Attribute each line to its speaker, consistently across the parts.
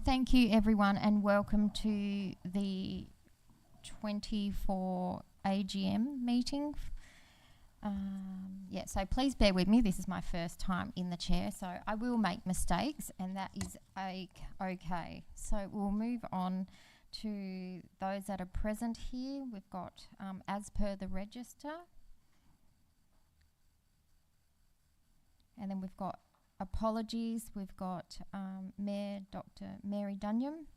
Speaker 1: Thank you everyone and welcome to the 24 AGM meeting. So please bear with me, this is my first time in the chair, so I will make mistakes and that is okay. So we'll move on to those that are present here. We've got, as per the register, and then we've got apologies, we've got Mayor Dr. Mary Dunyam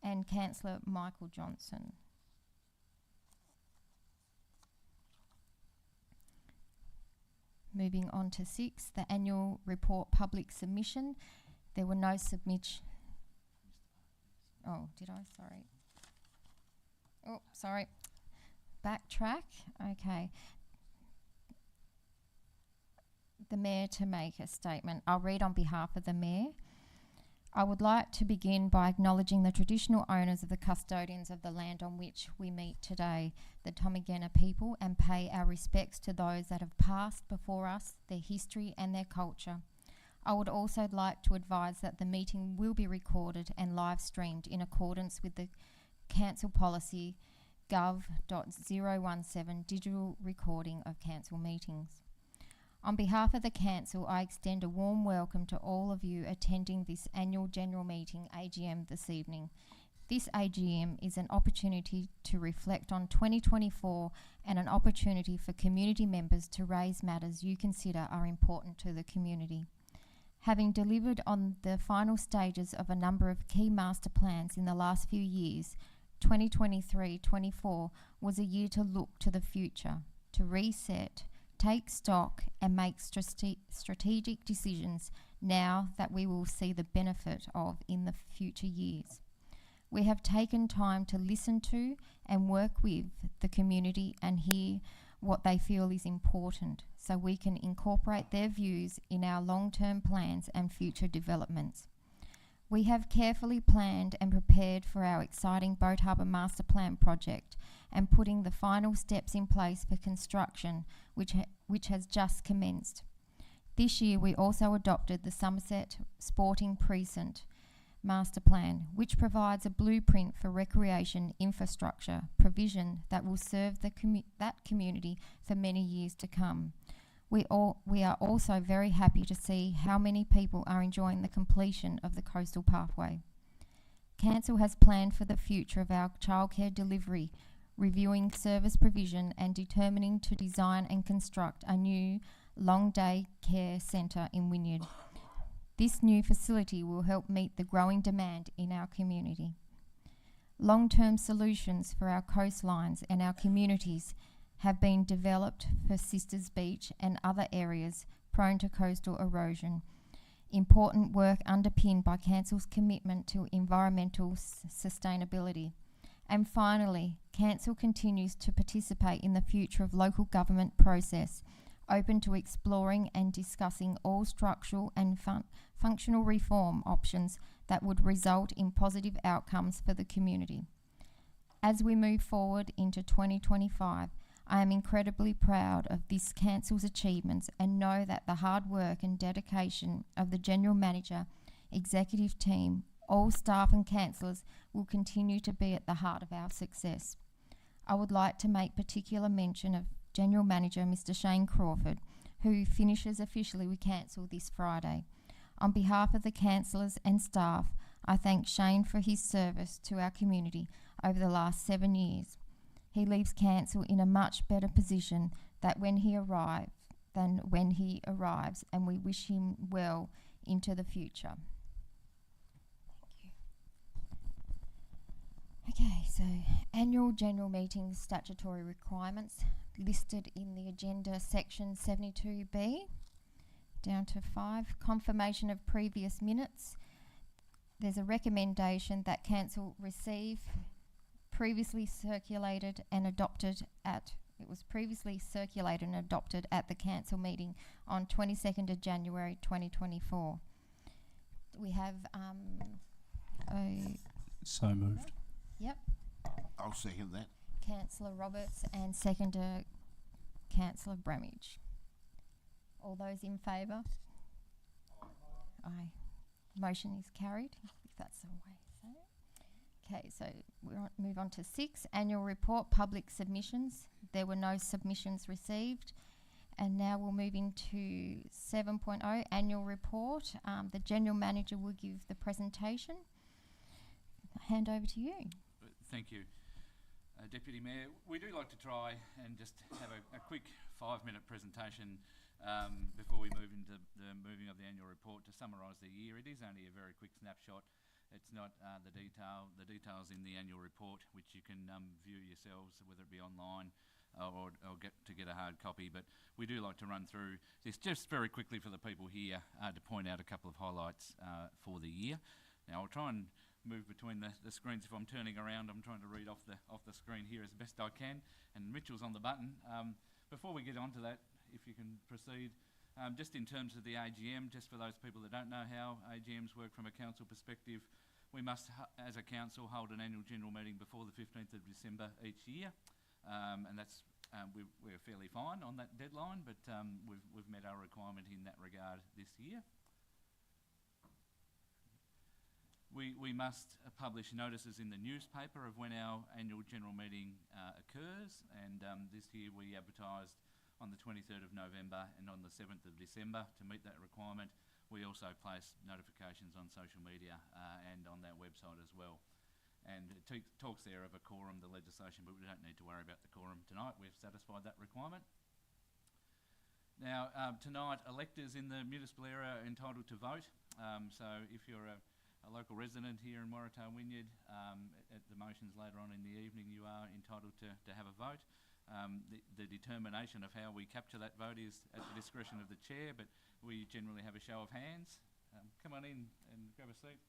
Speaker 1: and Councillor Michael Johnson. Moving on to 6, the annual report public submission. There were no submission. Oh, did I? Sorry. Oh, sorry. Backtrack. Okay. The Mayor to make a statement. I'll read on behalf of the Mayor. I would like to begin by acknowledging the traditional owners of the custodians of the land on which we meet today, the Tomagena people, and pay our respects to those that have passed before us, their history and their culture. I would also like to advise that the meeting will be recorded and live streamed in accordance with the Council Policy Gov.017 digital recording of council meetings. On behalf of the Council, I extend a warm welcome to all of you attending this annual general meeting AGM this evening. This AGM is an opportunity to reflect on 2024 and an opportunity for community members to raise matters you consider are important to the community. Having delivered on the final stages of a number of key master plans in the last few years, 2023-24 was a year to look to the future, to reset, take stock and make strategic decisions now that we will see the benefit of in the future years. We have taken time to listen to and work with the community and hear what they feel is important so we can incorporate their views in our long-term plans and future developments. We have carefully planned and prepared for our exciting Boat Harbour Master Plan project and putting the final steps in place for construction, which has just commenced. This year we also adopted the Somerset Sporting Precinct Master Plan, which provides a blueprint for recreation infrastructure provision that will serve that community for many years to come. We are also very happy to see how many people are enjoying the completion of the Coastal Pathway. Council has planned for the future of our childcare delivery, reviewing service provision and determining to design and construct a new long day care centre in Wynyard. This new facility will help meet the growing demand in our community. Long-term solutions for our coastlines and our communities have been developed for Sisters Beach and other areas prone to coastal erosion. Important work underpinned by Council's commitment to environmental sustainability. And finally, Council continues to participate in the future of local government process, open to exploring and discussing all structural and functional reform options that would result in positive outcomes for the community. As we move forward into 2025, I am incredibly proud of this Council's achievements and know that the hard work and dedication of the General Manager, executive team, all staff and councillors will continue to be at the heart of our success. I would like to make particular mention of General Manager Mr. Shane Crawford, who finishes officially with Council this Friday. On behalf of the councillors and staff, I thank Shane for his service to our community over the last 7 years. He leaves Council in a much better position than when he arrives, and we wish him well into the future. Thank you. Okay, so annual general meeting statutory requirements listed in the agenda section 72B. Down to 5, confirmation of previous minutes. There's a recommendation that Council receive previously circulated and adopted at the Council meeting on 22nd of January 2024. We have
Speaker 2: So moved.
Speaker 1: Yep.
Speaker 3: I'll second that.
Speaker 1: Councillor Roberts and seconder Councillor Bramage. All those in favour? Aye. Motion is carried, if that's the way. Okay, so move on to 6, annual report, public submissions. There were no submissions received. And now we'll move into 7.0, annual report. The General Manager will give the presentation. Hand over to you.
Speaker 2: Thank you, Deputy Mayor. We do like to try and just have a quick 5-minute presentation before we move into the moving of the annual report to summarise the year. It is only a very quick snapshot. It's not the details in the annual report, which you can view yourselves, whether it be online or get a hard copy. But we do like to run through this just very quickly for the people here to point out a couple of highlights for the year. Now I'll try and move between the screens. If I'm turning around, I'm trying to read off the screen here as best I can. And Mitchell's on the button. Before we get on to that, if you can proceed. Just in terms of the AGM, just for those people that don't know how AGMs work from a council perspective, we must, as a council, hold an annual general meeting before the 15th of December each year, and that's we're fairly fine on that deadline, but we've met our requirement in that regard this year. We must publish notices in the newspaper of when our annual general meeting occurs, and this year we advertised on the 23rd of November and on the 7th of December to meet that requirement. We also place notifications on social media and on that website as well. And it talks there of a quorum, the legislation, but we don't need to worry about the quorum tonight. We've satisfied that requirement. Now, tonight, electors in the municipal area are entitled to vote. So if you're a local resident here in Waratah Wynyard, at the motions later on in the evening, you are entitled to have a vote. The determination of how we capture that vote is at the discretion of the chair, but we generally have a show of hands. Come on in and grab a seat.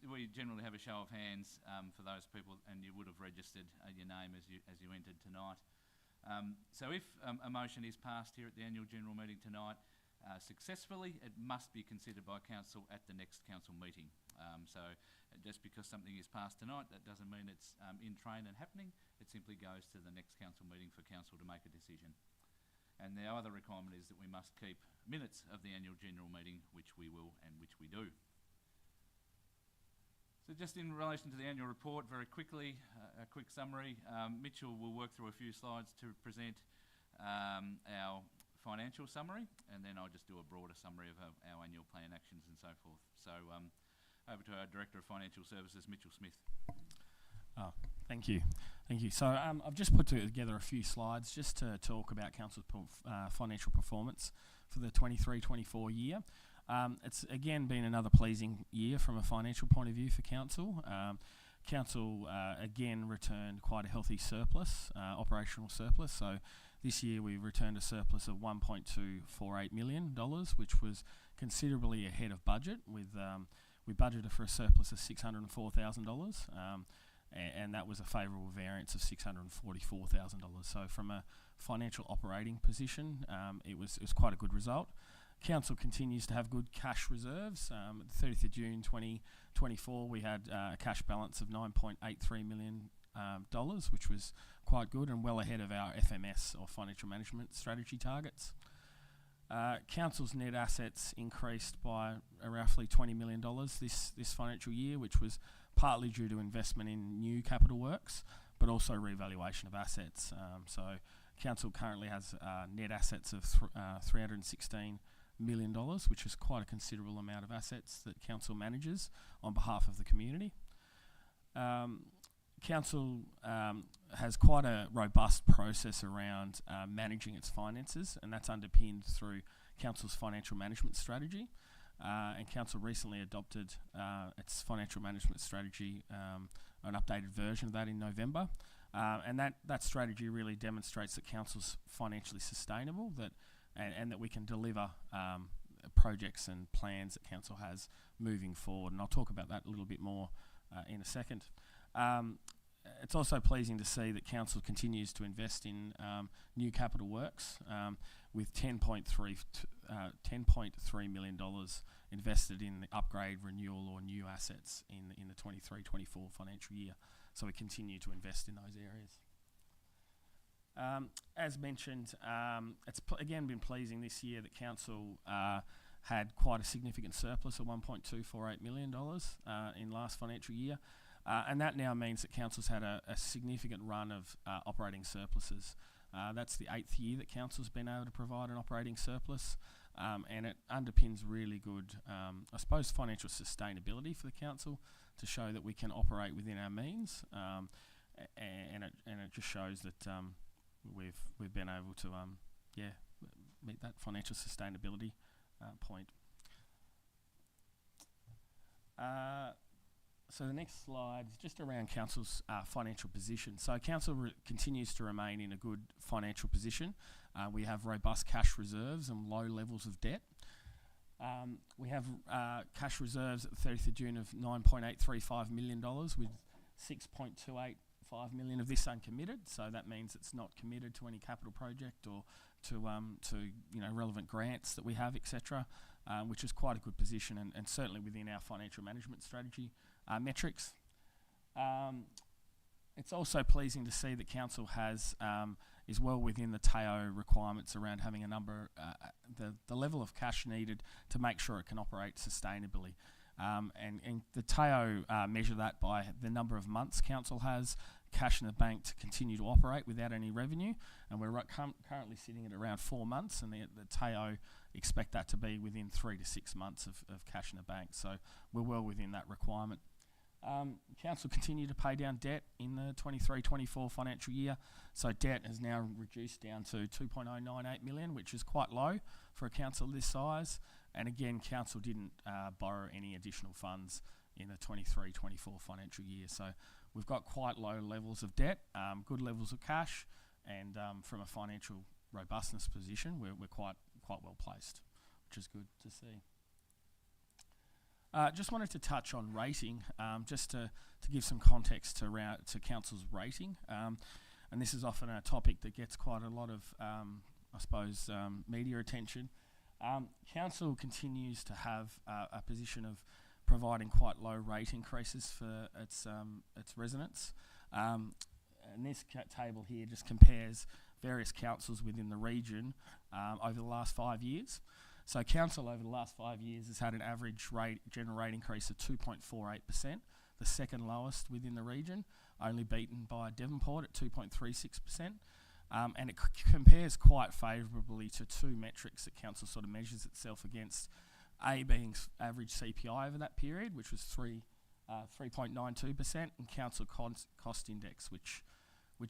Speaker 2: We generally have a show of hands for those people, and you would have registered your name as you entered tonight. So if a motion is passed here at the annual general meeting tonight successfully, it must be considered by council at the next council meeting. So just because something is passed tonight, that doesn't mean it's in train and happening. It simply goes to the next council meeting for council to make a decision. And the other requirement is that we must keep minutes of the annual general meeting, which we will and which we do. So just in relation to the annual report, very quickly, a quick summary. Mitchell will work through a few slides to present our financial summary, and then I'll just do a broader summary of our annual plan actions and so forth. So over to our Director of Financial Services, Mitchell Smith.
Speaker 4: Thank you. So I've just put together a few slides just to talk about council's financial performance for the 23-24 year. It's again been another pleasing year from a financial point of view for council. Council again returned quite a healthy surplus, operational surplus. So this year we returned a surplus of $1.248 million, which was considerably ahead of budget. We budgeted for a surplus of $604,000, and that was a favourable variance of $644,000. So from a financial operating position, it was quite a good result. Council continues to have good cash reserves. At the 30th of June 2024, we had a cash balance of $9.83 million, which was quite good and well ahead of our FMS or financial management strategy targets. Council's net assets increased by roughly $20 million this financial year, which was partly due to investment in new capital works, but also revaluation of assets. So Council currently has net assets of $316 million, which is quite a considerable amount of assets that Council manages on behalf of the community. Council has quite a robust process around managing its finances, and that's underpinned through Council's financial management strategy. And Council recently adopted its financial management strategy, an updated version of that in November. And that strategy really demonstrates that Council's financially sustainable, and that we can deliver projects and plans that Council has moving forward. And I'll talk about that a little bit more in a second. It's also pleasing to see that Council continues to invest in new capital works, with $10.3 million invested in the upgrade, renewal or new assets in the 23-24 financial year. So we continue to invest in those areas. As mentioned, it's again been pleasing this year that Council had quite a significant surplus of $1.248 million in last financial year. And that now means that council's had a significant run of operating surpluses. That's the 8th year that council's been able to provide an operating surplus, and it underpins really good, I suppose, financial sustainability for the council to show that we can operate within our means, and it just shows that we've been able to meet that financial sustainability point. So the next slide is just around council's financial position. So council continues to remain in a good financial position. We have robust cash reserves and low levels of debt. We have cash reserves at the 30th of June of $9.835 million, with $6.285 million of this uncommitted. So that means it's not committed to any capital project or to relevant grants that we have, etc., which is quite a good position and certainly within our financial management strategy metrics. It's also pleasing to see that council is well within the TAO requirements around having a number, the level of cash needed to make sure it can operate sustainably. And the TAO measure that by the number of months council has cash in the bank to continue to operate without any revenue, and we're currently sitting at around 4 months, and the TAO expect that to be within 3 to 6 months of cash in the bank, so we're well within that requirement. Council continue to pay down debt in the 23-24 financial year, so debt has now reduced down to $2.098 million, which is quite low for a council this size, and again council didn't borrow any additional funds in the 23-24 financial year, so we've got quite low levels of debt, good levels of cash, and from a financial robustness position we're quite well placed, which is good to see. Just wanted to touch on rating, just to give some context to council's rating, and this is often a topic that gets quite a lot of, media attention. Council continues to have a position of providing quite low rate increases for its residents, and this table here just compares various councils within the region over the last 5 years. So council over the last 5 years has had an average general rate increase of 2.48%, the second lowest within the region, only beaten by Devonport at 2.36%. And it compares quite favourably to two metrics that council sort of measures itself against, A being average CPI over that period, which was 3.92%, and council cost index, which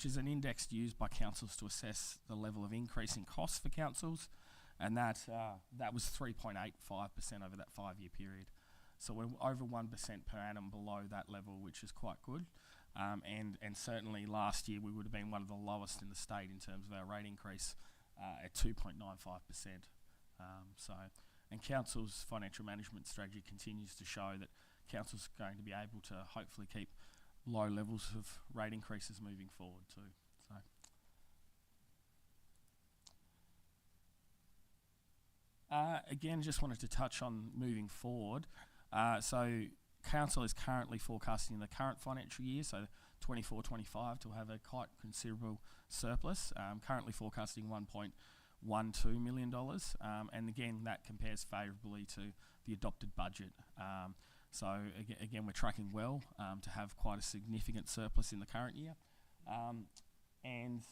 Speaker 4: is an index used by councils to assess the level of increase in costs for councils, and that was 3.85% over that 5-year period. So we're over 1% per annum below that level, which is quite good. And certainly last year we would have been one of the lowest in the state in terms of our rate increase at 2.95%. And council's financial management strategy continues to show that council's going to be able to hopefully keep low levels of rate increases moving forward too. Again, just wanted to touch on moving forward. So council is currently forecasting in the current financial year, so 24-25, to have a quite considerable surplus, currently forecasting $1.12 million, and again that compares favourably to the adopted budget. So again we're tracking well to have quite a significant surplus in the current year, and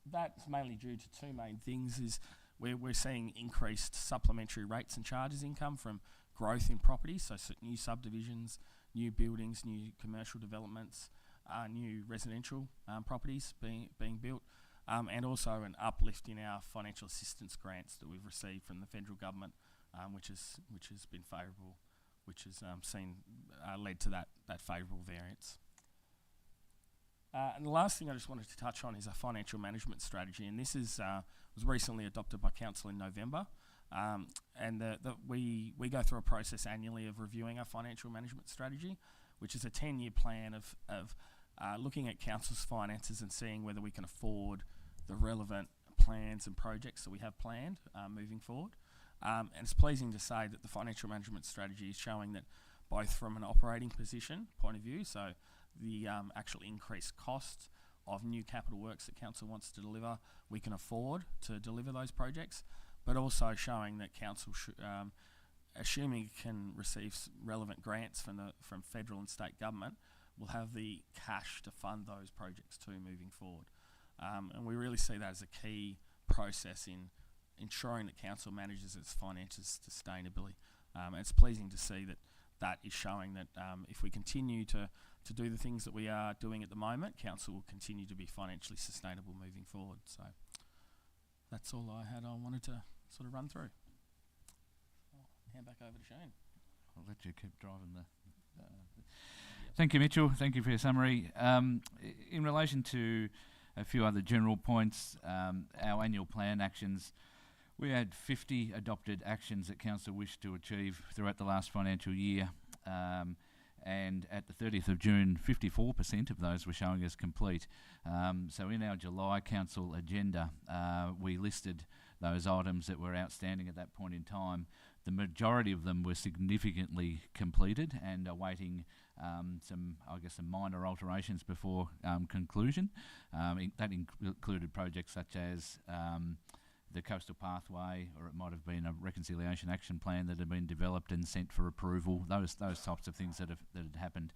Speaker 4: that's mainly due to two main things. Is we're seeing increased supplementary rates and charges income from growth in properties, so new subdivisions, new buildings, new commercial developments, new residential properties being built, and also an uplift in our financial assistance grants that we've received from the federal government, which has been favourable, which has led to that favourable variance. And the last thing I just wanted to touch on is a financial management strategy, and this was recently adopted by council in November. And we go through a process annually of reviewing our financial management strategy, which is a 10-year plan of looking at council's finances and seeing whether we can afford the relevant plans and projects that we have planned moving forward. And it's pleasing to say that the financial management strategy is showing that both from an operating position point of view, so the actual increased costs of new capital works that council wants to deliver, we can afford to deliver those projects, but also showing that council assuming it can receive relevant grants from federal and state government, will have the cash to fund those projects too moving forward. And we really see that as a key process in ensuring that council manages its finances sustainably. And it's pleasing to see that is showing that if we continue to do the things that we are doing at the moment, council will continue to be financially sustainable moving forward. So that's all I wanted to sort of run through. I'll hand back over to Shane.
Speaker 2: I'll let you keep driving the... Thank you, Mitchell. Thank you for your summary. In relation to a few other general points, our annual plan actions, we had 50 adopted actions that Council wished to achieve throughout the last financial year, and at the 30th of June, 54% of those were showing as complete. So in our July Council agenda, we listed those items that were outstanding at that point in time. The majority of them were significantly completed and awaiting some minor alterations before conclusion. That included projects such as the Coastal Pathway, or it might have been a reconciliation action plan that had been developed and sent for approval. Those types of things that had happened,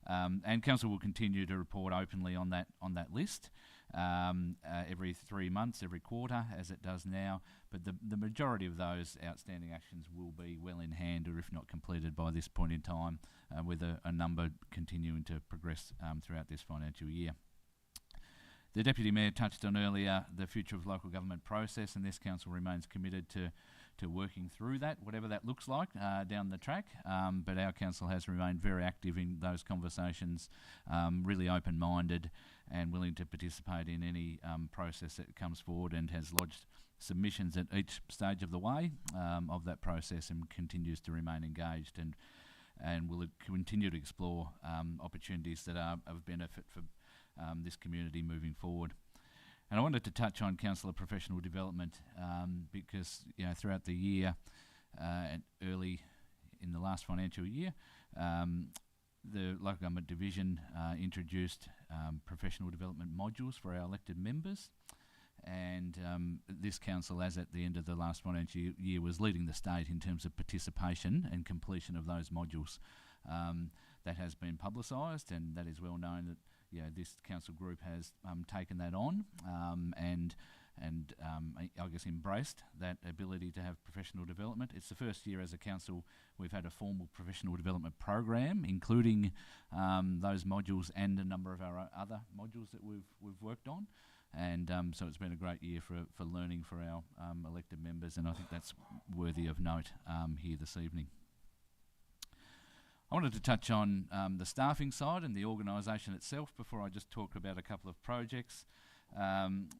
Speaker 2: and Council will continue to report openly on that list every 3 months, every quarter, as it does now. But the majority of those outstanding actions will be well in hand, or if not completed by this point in time, with a number continuing to progress throughout this financial year. The Deputy Mayor touched on earlier the future of local government process, and this council remains committed to working through that, whatever that looks like down the track. But our council has remained very active in those conversations, really open-minded and willing to participate in any process that comes forward, and has lodged submissions at each stage of the way of that process, and continues to remain engaged, and will continue to explore opportunities that are of benefit for this community moving forward. And I wanted to touch on councillor professional development because throughout the year and early in the last financial year, the local government division introduced professional development modules for our elected members, and this council, as at the end of the last financial year, was leading the state in terms of participation and completion of those modules. That has been publicised, and that is well known that this council group has taken that on and I guess embraced that ability to have professional development. It's the first year as a council we've had a formal professional development program, including those modules and a number of our other modules that we've worked on. And so it's been a great year for learning for our elected members, and I think that's worthy of note here this evening. I wanted to touch on the staffing side and the organisation itself before I just talk about a couple of projects.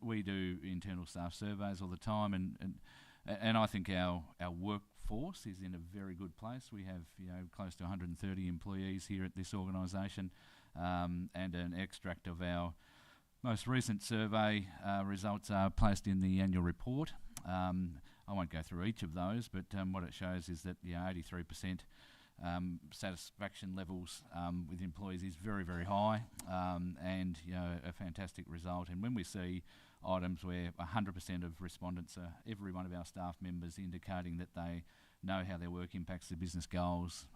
Speaker 2: We do internal staff surveys all the time, and I think our workforce is in a very good place. We have close to 130 employees here at this organisation, and an extract of our most recent survey results are placed in the annual report. I won't go through each of those, but what it shows is that 83% satisfaction levels with employees is very, very high, and a fantastic result. And when we see items where 100% of respondents are every one of our staff members indicating that they know how their work impacts their business goals,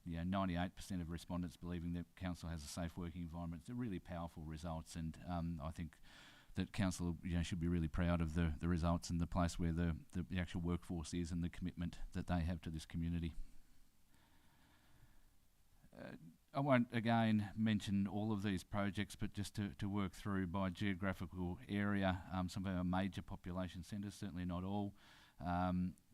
Speaker 2: 98% of respondents believing that council has a safe working environment, it's a really powerful results, and I think that council should be really proud of the results and the place where the actual workforce is, and the commitment that they have to this community. I won't again mention all of these projects, but just to work through by geographical area, some of our major population centres, certainly not all.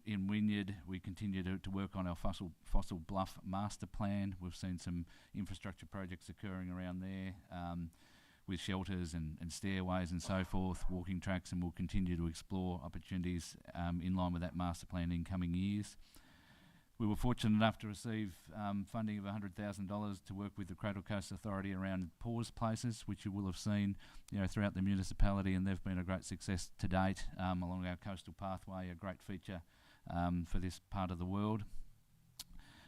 Speaker 2: In Wynyard, we continue to work on our Fossil Bluff master plan. We've seen some infrastructure projects occurring around there with shelters and stairways and so forth, walking tracks, and we'll continue to explore opportunities in line with that master plan in coming years. We were fortunate enough to receive funding of $100,000 to work with the Cradle Coast Authority around pause places, which you will have seen throughout the municipality, and they've been a great success to date along our Coastal Pathway, a great feature for this part of the world.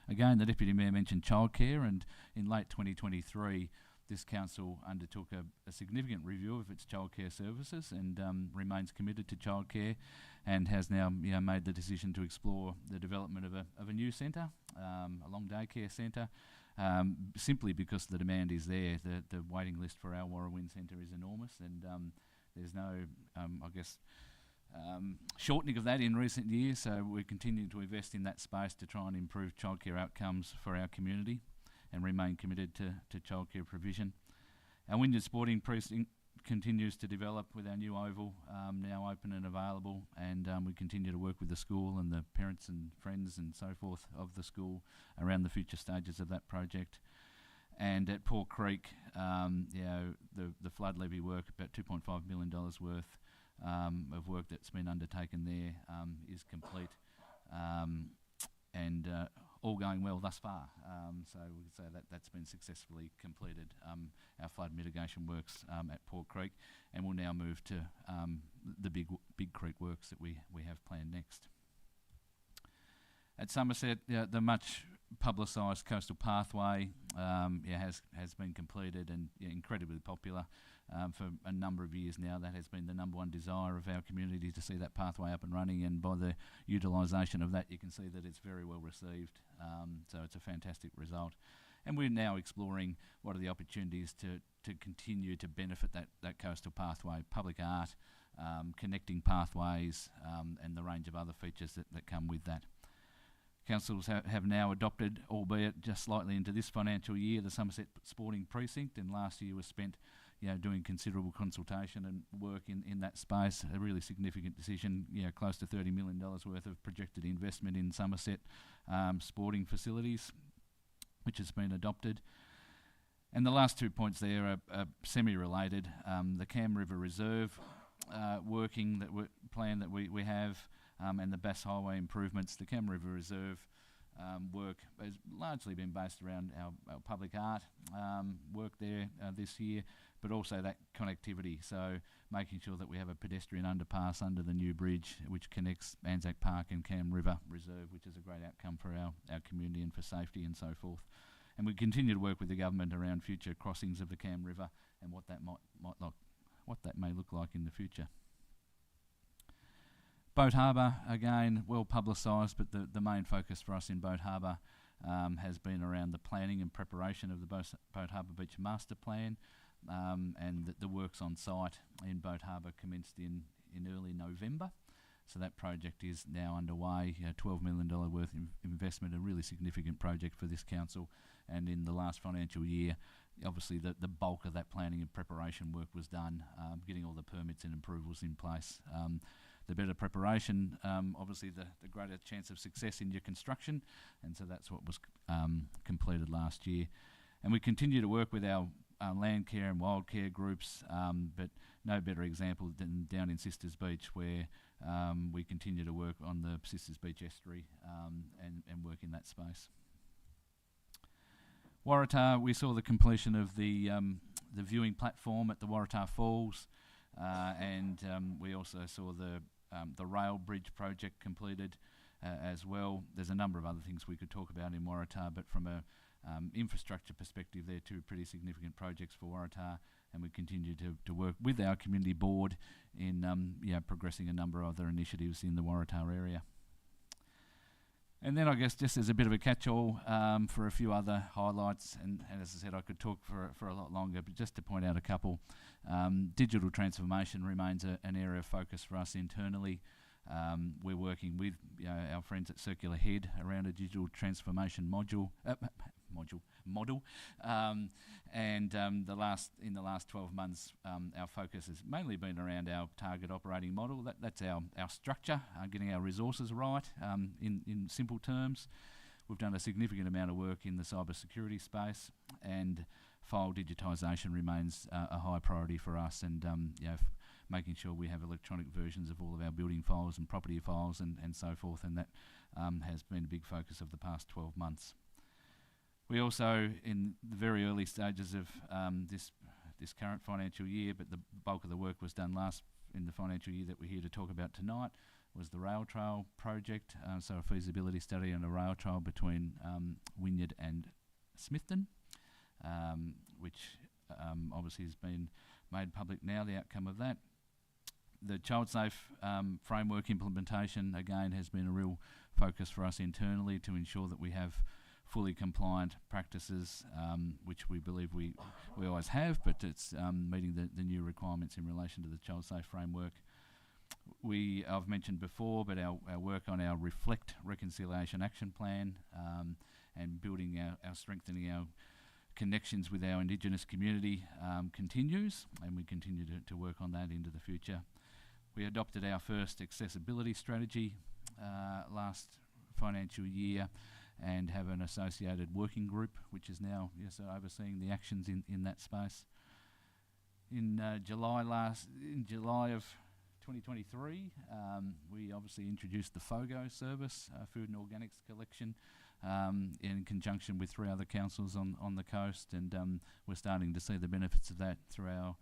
Speaker 2: Again, the Deputy Mayor mentioned childcare, and in late 2023 this council undertook a significant review of its childcare services and remains committed to childcare, and has now made the decision to explore the development of a new centre, a long day care centre, simply because the demand is there. The waiting list for our Waratah Centre is enormous, and there's no, shortening of that in recent years, so we're continuing to invest in that space to try and improve childcare outcomes for our community and remain committed to childcare provision. Our Wynyard Sporting Precinct continues to develop with our new oval now open and available, and we continue to work with the school and the parents and friends and so forth of the school around the future stages of that project. And at Port Creek, the flood levy work, about $2.5 million worth of work that's been undertaken there is complete, and all going well thus far. So we could say that that's been successfully completed, our flood mitigation works at Port Creek, and we'll now move to the Big Creek works that we have planned next. At Somerset, the much publicised coastal pathway has been completed and incredibly popular. For a number of years now, that has been the number one desire of our community, to see that pathway up and running, and by the utilisation of that you can see that it's very well received, so it's a fantastic result. And we're now exploring what are the opportunities to continue to benefit that coastal pathway, public art, connecting pathways, and the range of other features that come with that. Councils have now adopted, albeit just slightly into this financial year, the Somerset Sporting Precinct, and last year was spent doing considerable consultation and work in that space. A really significant decision, close to $30 million worth of projected investment in Somerset sporting facilities, which has been adopted. And the last 2 points there are semi-related. The Cam River Reserve plan that we have, and the Bass Highway improvements. The Cam River Reserve work has largely been based around our public art work there this year, but also that connectivity, so making sure that we have a pedestrian underpass under the new bridge which connects Anzac Park and Cam River Reserve, which is a great outcome for our community and for safety and so forth. And we continue to work with the government around future crossings of the Cam River and what that may look like in the future. Boat Harbour, again, well publicised, but the main focus for us in Boat Harbour has been around the planning and preparation of the Boat Harbour Beach Master Plan, and the works on site in Boat Harbour commenced in early November. So that project is now underway, $12 million worth of investment, a really significant project for this council. And in the last financial year, obviously the bulk of that planning and preparation work was done, getting all the permits and approvals in place. The better preparation, obviously the greater chance of success in your construction, and so that's what was completed last year. And we continue to work with our land care and wild care groups, but no better example than down in Sisters Beach, where we continue to work on the Sisters Beach estuary and work in that space. Waratah, we saw the completion of the viewing platform at the Waratah Falls, and we also saw the rail bridge project completed as well. There's a number of other things we could talk about in Waratah, but from a infrastructure perspective, they're two pretty significant projects for Waratah, and we continue to work with our community board in progressing a number of other initiatives in the Waratah area. And then I guess just as a bit of a catch-all for a few other highlights, and as I said, I could talk for a lot longer, but just to point out a couple. Digital transformation remains an area of focus for us internally. We're working with our friends at Circular Head around a digital transformation model. And in the last 12 months, our focus has mainly been around our target operating model. That's our structure, getting our resources right. In simple terms, we've done a significant amount of work in the cyber security space, and file digitisation remains a high priority for us, and making sure we have electronic versions of all of our building files and property files and so forth, and that has been a big focus of the past 12 months. We also, in the very early stages of this current financial year, but the bulk of the work was done in the financial year that we're here to talk about tonight, was the rail trail project, so a feasibility study on a rail trail between Wynyard and Smithton, which obviously has been made public now, the outcome of that. The Child Safe framework implementation, again, has been a real focus for us internally to ensure that we have fully compliant practices, which we believe we always have, but it's meeting the new requirements in relation to the Child Safe framework. I've mentioned before, but our work on our Reflect Reconciliation Action Plan and building our strengthening our connections with our Indigenous community continues, and we continue to work on that into the future. We adopted our first accessibility strategy last financial year and have an associated working group which is now overseeing the actions in that space. In July of 2023, we obviously introduced the FOGO service, food and organics collection, in conjunction with 3 other councils on the coast, and we're starting to see the benefits of that through our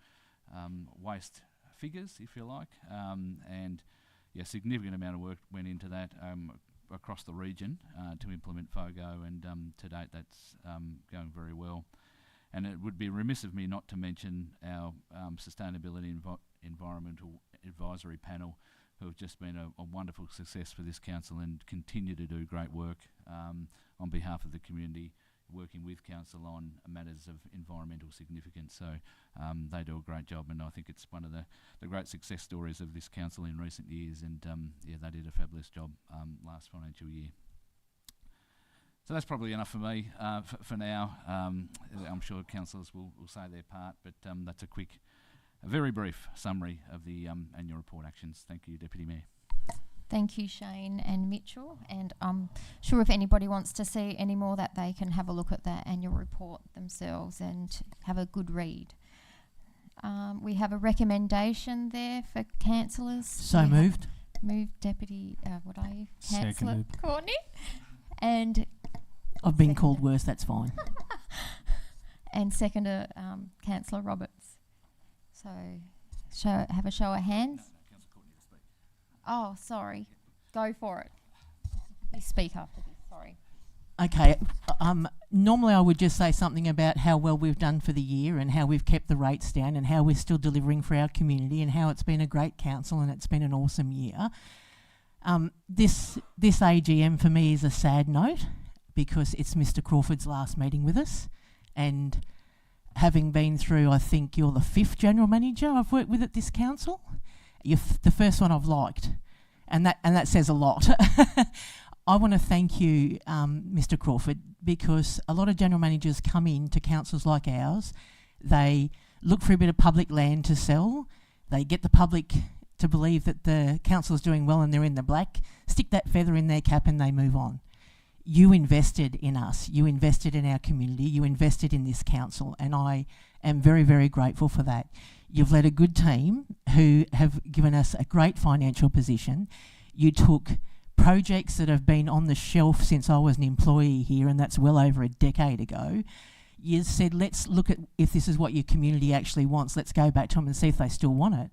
Speaker 2: waste figures, if you like, and significant amount of work went into that across the region to implement FOGO, and to date that's going very well. And it would be remiss of me not to mention our Sustainability Environmental Advisory Panel, who have just been a wonderful success for this council and continue to do great work on behalf of the community, working with council on matters of environmental significance. So they do a great job, and I think it's one of the great success stories of this council in recent years, and they did a fabulous job last financial year. So that's probably enough for me for now. I'm sure councillors will say their part, but that's a very brief summary of the annual report actions. Thank you, Deputy Mayor.
Speaker 1: Thank you, Shane and Mitchell. And I'm sure if anybody wants to see any more, that they can have a look at that annual report themselves and have a good read. We have a recommendation there for councillors.
Speaker 5: So moved.
Speaker 1: Moved, Deputy, what are you? Councillor
Speaker 4: Seconded.
Speaker 1: Courtney. And
Speaker 5: I've been called worse, that's fine.
Speaker 1: and seconder, Councillor Roberts. So, have a show of hands.
Speaker 2: Councillor Courtney to speak.
Speaker 1: Oh, sorry. Go for it. You speak after this, sorry.
Speaker 5: Okay, normally I would just say something about how well we've done for the year and how we've kept the rates down and how we're still delivering for our community and how it's been a great council and it's been an awesome year. This AGM for me is a sad note because it's Mr. Crawford's last meeting with us, and having been through, I think you're the 5th general manager I've worked with at this council. You're the first one I've liked, and that says a lot. I want to thank you, Mr. Crawford, because a lot of general managers come in to councils like ours. They look for a bit of public land to sell. They get the public to believe that the council is doing well and they're in the black, stick that feather in their cap and they move on. You invested in us. You invested in our community. You invested in this council, and I am very, very grateful for that. You've led a good team who have given us a great financial position. You took projects that have been on the shelf since I was an employee here, and that's well over a decade ago. You said, let's look at if this is what your community actually wants. Let's go back to them and see if they still want it.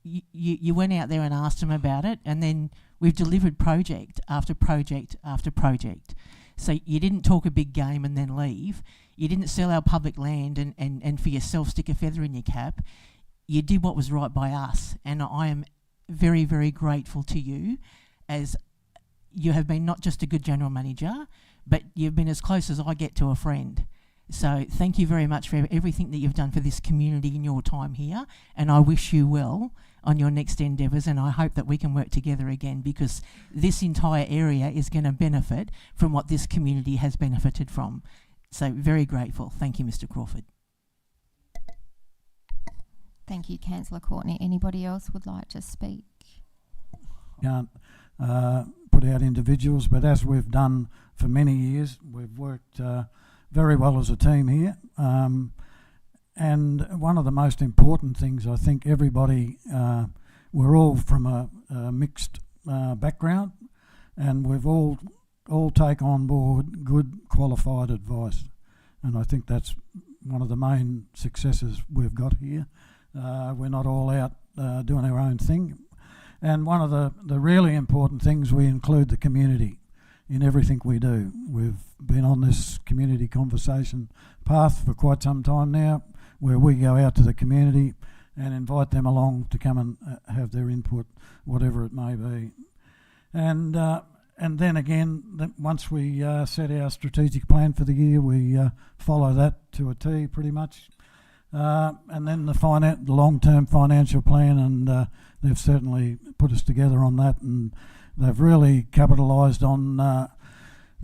Speaker 5: You went out there and asked them about it, and then we've delivered project after project after project. So you didn't talk a big game and then leave. You didn't sell our public land and for yourself stick a feather in your cap. You did what was right by us, and I am very, very grateful to you, as you have been not just a good general manager, but you've been as close as I get to a friend. So thank you very much for everything that you've done for this community in your time here, and I wish you well on your next endeavours, and I hope that we can work together again, because this entire area is going to benefit from what this community has benefited from. So very grateful. Thank you, Mr. Crawford.
Speaker 1: Thank you, Councillor Courtney. Anybody else would like to speak?
Speaker 6: Can't put out individuals, but as we've done for many years, we've worked very well as a team here. And one of the most important things, I think everybody, we're all from a mixed background, and we've all take on board good qualified advice. And I think that's one of the main successes we've got here. We're not all out doing our own thing. And one of the really important things, we include the community in everything we do. We've been on this community conversation path for quite some time now. where we go out to the community and invite them along to come and have their input, whatever it may be. And then again, once we set our strategic plan for the year, we follow that to a T pretty much. And then the long-term financial plan, and they've certainly put us together on that, and they've really capitalised on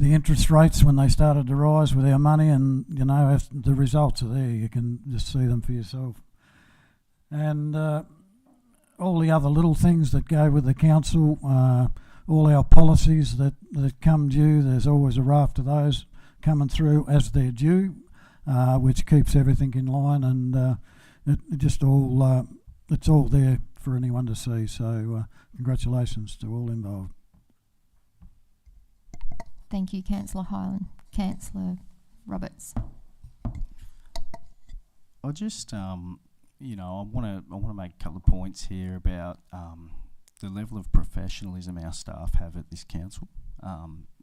Speaker 6: the interest rates when they started to rise with our money, and you know, if the results are there, you can just see them for yourself. And all the other little things that go with the council, all our policies that come due, there's always a raft of those coming through as they're due, which keeps everything in line, and it's all there for anyone to see. So congratulations to all involved.
Speaker 1: Thank you, Councillor Hyland. Councillor Roberts.
Speaker 7: I just, you know, I want to make a couple of points here about the level of professionalism our staff have at this council,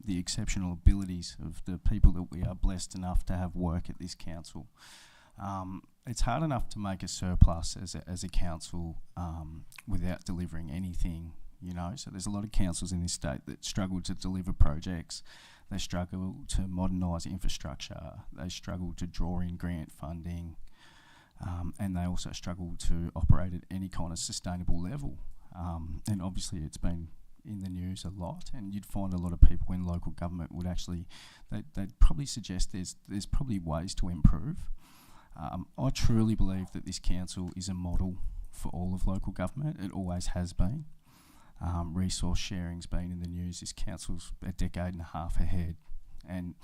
Speaker 7: the exceptional abilities of the people that we are blessed enough to have work at this council. It's hard enough to make a surplus as a council without delivering anything, you know. So there's a lot of councils in this state that struggle to deliver projects. They struggle to modernise infrastructure. They struggle to draw in grant funding. And they also struggle to operate at any kind of sustainable level. And obviously it's been in the news a lot, and you'd find a lot of people in local government would actually, they'd probably suggest there's probably ways to improve. I truly believe that this council is a model for all of local government. It always has been. Resource sharing's been in the news. This council's a decade and a half ahead, and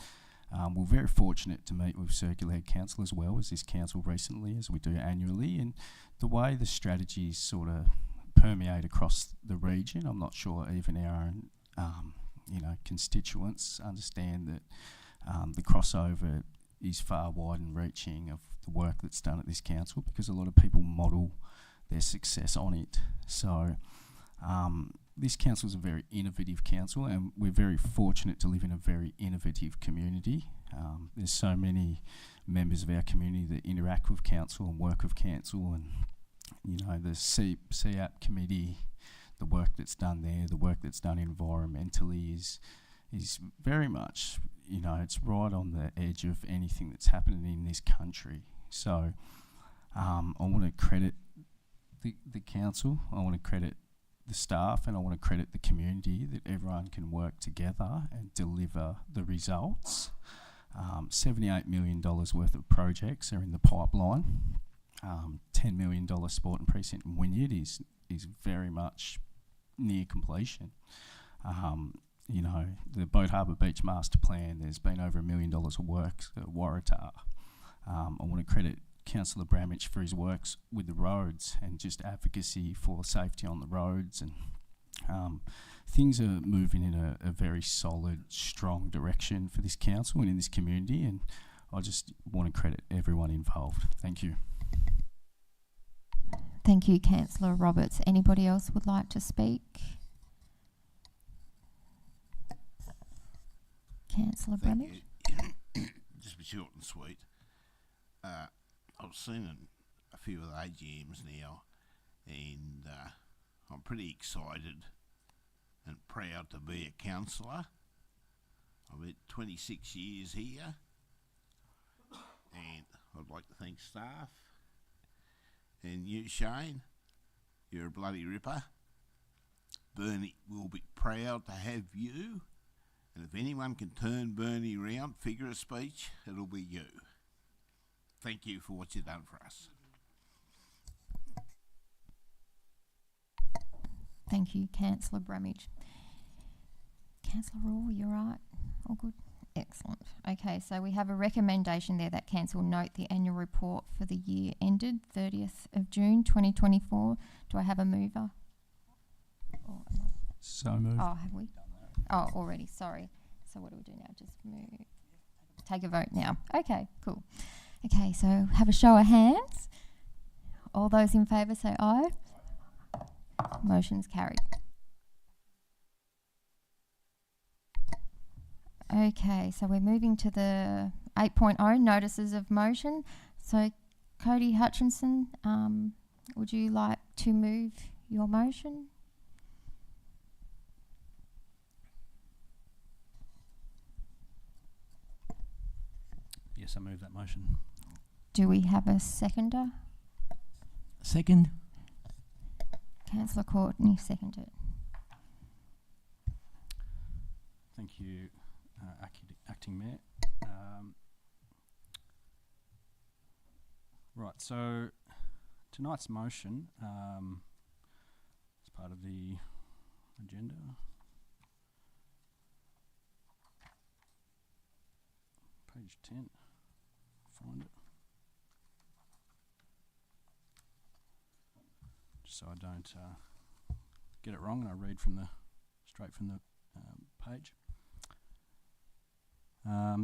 Speaker 7: we're very fortunate to meet with Circular Head Council as well as this council recently, as we do annually, and the way the strategies sort of permeate across the region, I'm not sure even our own constituents understand that the crossover is far wide and reaching of the work that's done at this council, because a lot of people model their success on it. So this council is a very innovative council, and we're very fortunate to live in a very innovative community. There's so many members of our community that interact with council and work with council, and you know, the CAP committee, the work that's done there, the work that's done environmentally is very much, you know, it's right on the edge of anything that's happening in this country. So I want to credit the council, I want to credit the staff, and I want to credit the community that everyone can work together and deliver the results. $78 million worth of projects are in the pipeline. $10 million sport and precinct in Wynyard is very much near completion. You know, the Boat Harbour Beach Master Plan, there's been over $1 million of work at Waratah. I want to credit Councillor Bramich for his works with the roads and just advocacy for safety on the roads, and things are moving in a very solid, strong direction for this council and in this community, and I just want to credit everyone involved. Thank you.
Speaker 1: Thank you, Councillor Roberts. Anybody else would like to speak? Councillor Bramich?
Speaker 3: Just be short and sweet. I've seen a few of the AGMs now, and I'm pretty excited and proud to be a councillor. I've been 26 years here, and I'd like to thank staff. And you, Shane, you're a bloody ripper. Bernie will be proud to have you. And if anyone can turn Bernie round, figure of speech, it'll be you. Thank you for what you've done for us.
Speaker 1: Thank you, Councillor Bramich. Councillor Raw, you're right. All good. Excellent. Okay, so we have a recommendation there that council note the annual report for the year ended 30th of June 2024. Do I have a mover?
Speaker 7: So moved.
Speaker 1: Oh, have we? Oh, already. Sorry. So what do we do now? Just move. Take a vote now. Okay, cool. Okay, so have a show of hands. All those in favour say aye. Motion's carried. Okay, so we're moving to the 8.0 notices of motion. So Cody Hutchinson, would you like to move your motion?
Speaker 4: Yes, I move that motion.
Speaker 1: Do we have a seconder?
Speaker 5: Second.
Speaker 1: Councillor Courtney, seconded.
Speaker 4: Thank you, Acting Mayor. Right, so tonight's motion, as part of the agenda, page 10, find it. Just so I don't get it wrong and I read straight from the page.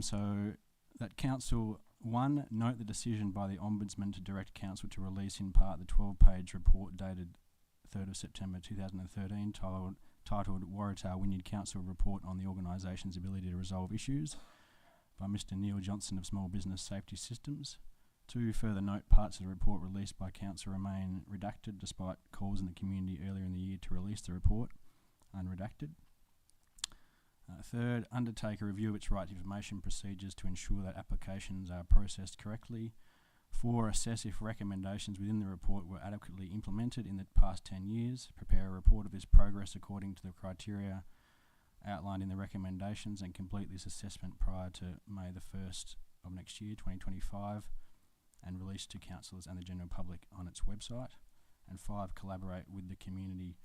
Speaker 4: So that Council 1, note the decision by the Ombudsman to direct Council to release in part the 12-page report dated 3rd of September 2013 titled Waratah Wynyard Council Report on the Organisation's Ability to Resolve Issues by Mr Neil Johnson of Small Business Safety Systems. 2, further note parts of the report released by Council remain redacted despite calls in the community earlier in the year to release the report unredacted. 3rd, undertake a review of its right to information procedures to ensure that applications are processed correctly. 4, assess if recommendations within the report were adequately implemented in the past 10 years. Prepare a report of this progress according to the criteria outlined in the recommendations and complete this assessment prior to May the 1st of next year, 2025, and release to councillors and the general public on its website. And 5, collaborate with the community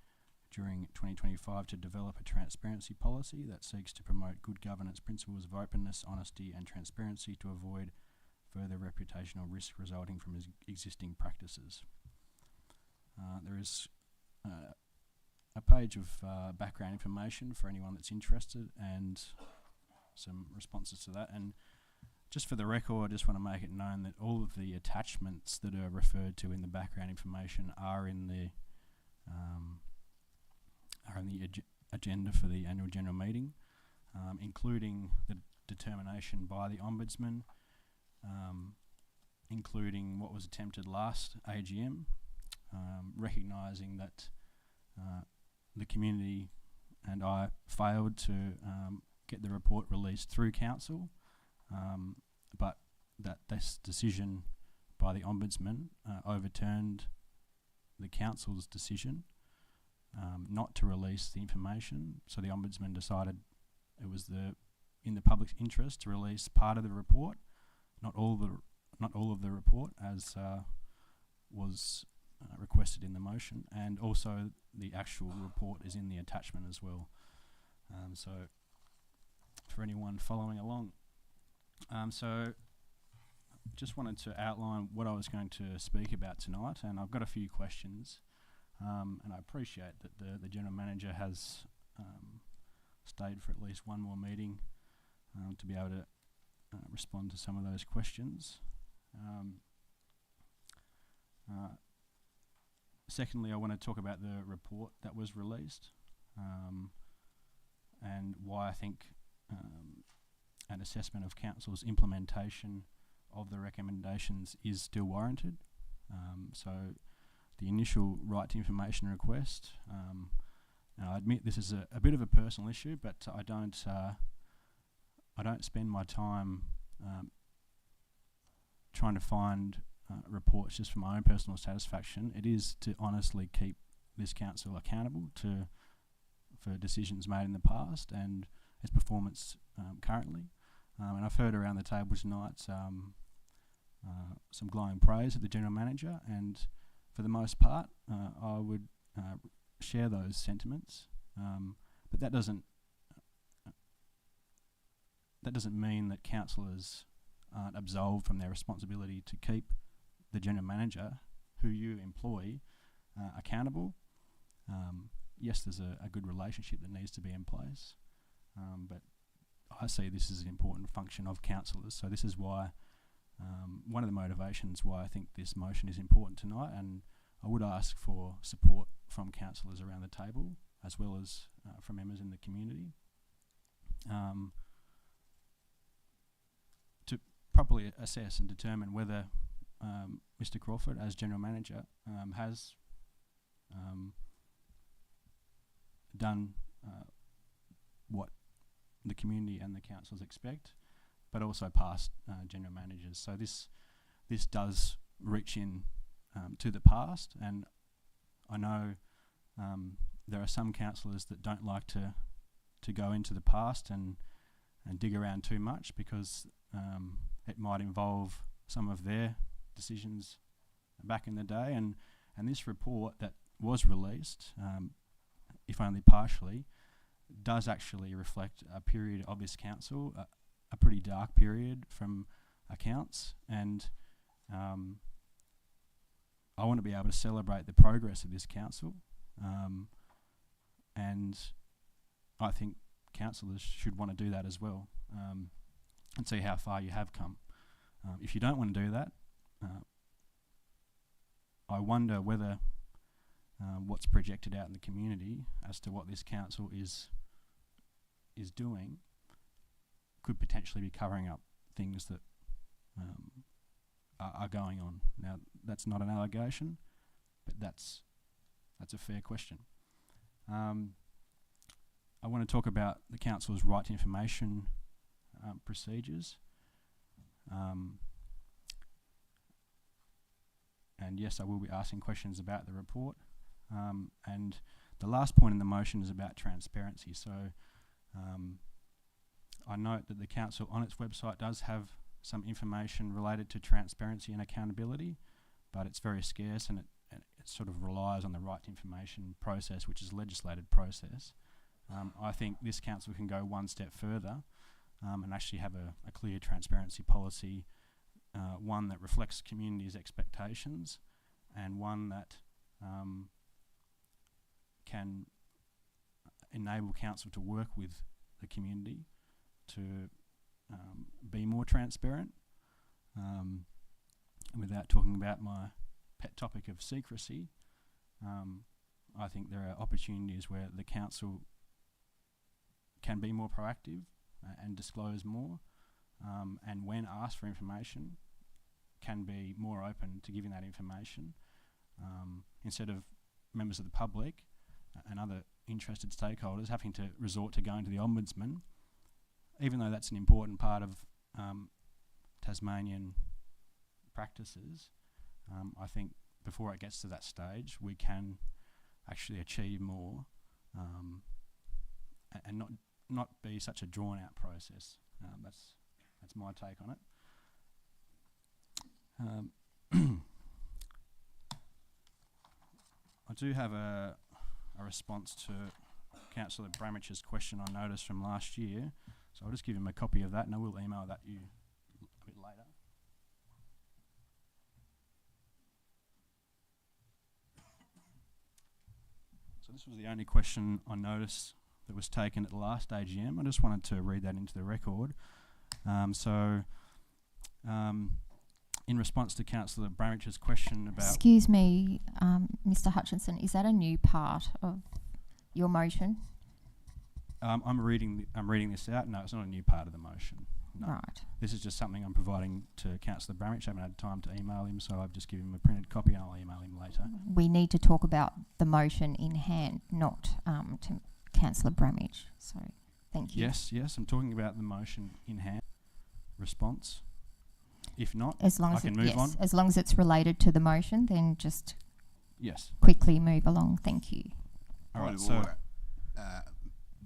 Speaker 4: during 2025 to develop a transparency policy that seeks to promote good governance principles of openness, honesty and transparency to avoid further reputational risk resulting from existing practices. There is a page of background information for anyone that's interested and some responses to that. And just for the record, I just want to make it known that all of the attachments that are referred to in the background information are in the agenda for the annual general meeting, including the determination by the Ombudsman, including what was attempted last AGM, recognising that the community and I failed to get the report released through council, but that this decision by the Ombudsman overturned the council's decision not to release the information. So the Ombudsman decided it was in the public's interest to release part of the report, not all of the report, as was requested in the motion, and also the actual report is in the attachment as well. So for anyone following along, so just wanted to outline what I was going to speak about tonight, and I've got a few questions, and I appreciate that the General Manager has stayed for at least one more meeting to be able to respond to some of those questions. Secondly, I want to talk about the report that was released and why I think an assessment of Council's implementation of the recommendations is still warranted. So the initial right to information request, and I admit this is a bit of a personal issue, but I don't spend my time trying to find reports just for my own personal satisfaction. It is to honestly keep this council accountable for decisions made in the past and its performance currently. And I've heard around the table tonight some glowing praise of the General Manager, and for the most part I would share those sentiments, but that doesn't mean that councillors aren't absolved from their responsibility to keep the General Manager, who you employ, accountable. Yes, there's a good relationship that needs to be in place, but I see this as an important function of councillors. So this is why one of the motivations why I think this motion is important tonight, and I would ask for support from councillors around the table as well as from members in the community to properly assess and determine whether
Speaker 7: Mr. Crawford, as General Manager, has done what the community and the councils expect, but also past General Managers. So this does reach in to the past, and I know there are some councillors that don't like to go into the past and dig around too much, because it might involve some of their decisions back in the day, and this report that was released, if only partially, does actually reflect a period of this council, a pretty dark period from accounts, and I want to be able to celebrate the progress of this council, and I think councillors should want to do that as well, and see how far you have come. If you don't want to do that, I wonder whether what's projected out in the community as to what this council is doing could potentially be covering up things that are going on. Now, that's not an allegation, but that's a fair question. I want to talk about the council's right to information procedures. And yes, I will be asking questions about the report. And the last point in the motion is about transparency. So I note that the council on its website does have some information related to transparency and accountability, but it's very scarce, and it sort of relies on the right to information process, which is a legislated process. I think this council can go one step further and actually have a clear transparency policy, one that reflects community's expectations, and one that can enable council to work with the community to be more transparent, without talking about my pet topic of secrecy. I think there are opportunities where the council can be more proactive and disclose more, and when asked for information, can be more open to giving that information, instead of members of the public and other interested stakeholders having to resort to going to the Ombudsman. Even though that's an important part of Tasmanian practices, I think before it gets to that stage, we can actually achieve more, and not be such a drawn-out process. That's my take on it. I do have a response to Councillor Bramich's question I noticed from last year, so I'll just give him a copy of that, and I will email that you a bit later. So this was the only question I noticed that was taken at the last AGM. I just wanted to read that into the record. In response to Councillor Bramich's question about...
Speaker 1: Excuse me, Mr. Hutchinson, is that a new part of your motion?
Speaker 7: I'm reading this out. No, it's not a new part of the motion. No.
Speaker 1: Right.
Speaker 7: This is just something I'm providing to Councillor Bramich. I haven't had time to email him, so I've just given him a printed copy, and I'll email him later.
Speaker 1: We need to talk about the motion in hand, not to Councillor Bramich. So, thank you.
Speaker 7: Yes, I'm talking about the motion in hand. Response. If not,
Speaker 1: as long
Speaker 7: I
Speaker 1: as
Speaker 7: can move on.
Speaker 1: As long as it's related to the motion, then just
Speaker 7: quickly
Speaker 1: move along. Thank you.
Speaker 7: All right. So,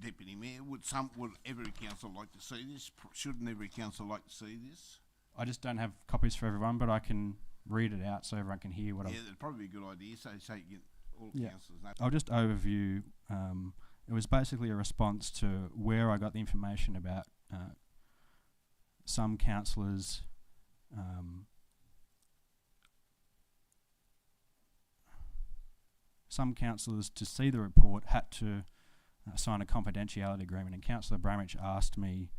Speaker 3: Deputy Mayor, would every council like to see this? Shouldn't every council like to see this?
Speaker 7: I just don't have copies for everyone, but I can read it out so everyone can hear what I'm...
Speaker 3: Yeah, that'd probably be a good idea, so you get all councillors know.
Speaker 7: I'll just overview. It was basically a response to where I got the information about some councillors... some councillors, to see the report, had to sign a confidentiality agreement, and Councillor Bramich asked me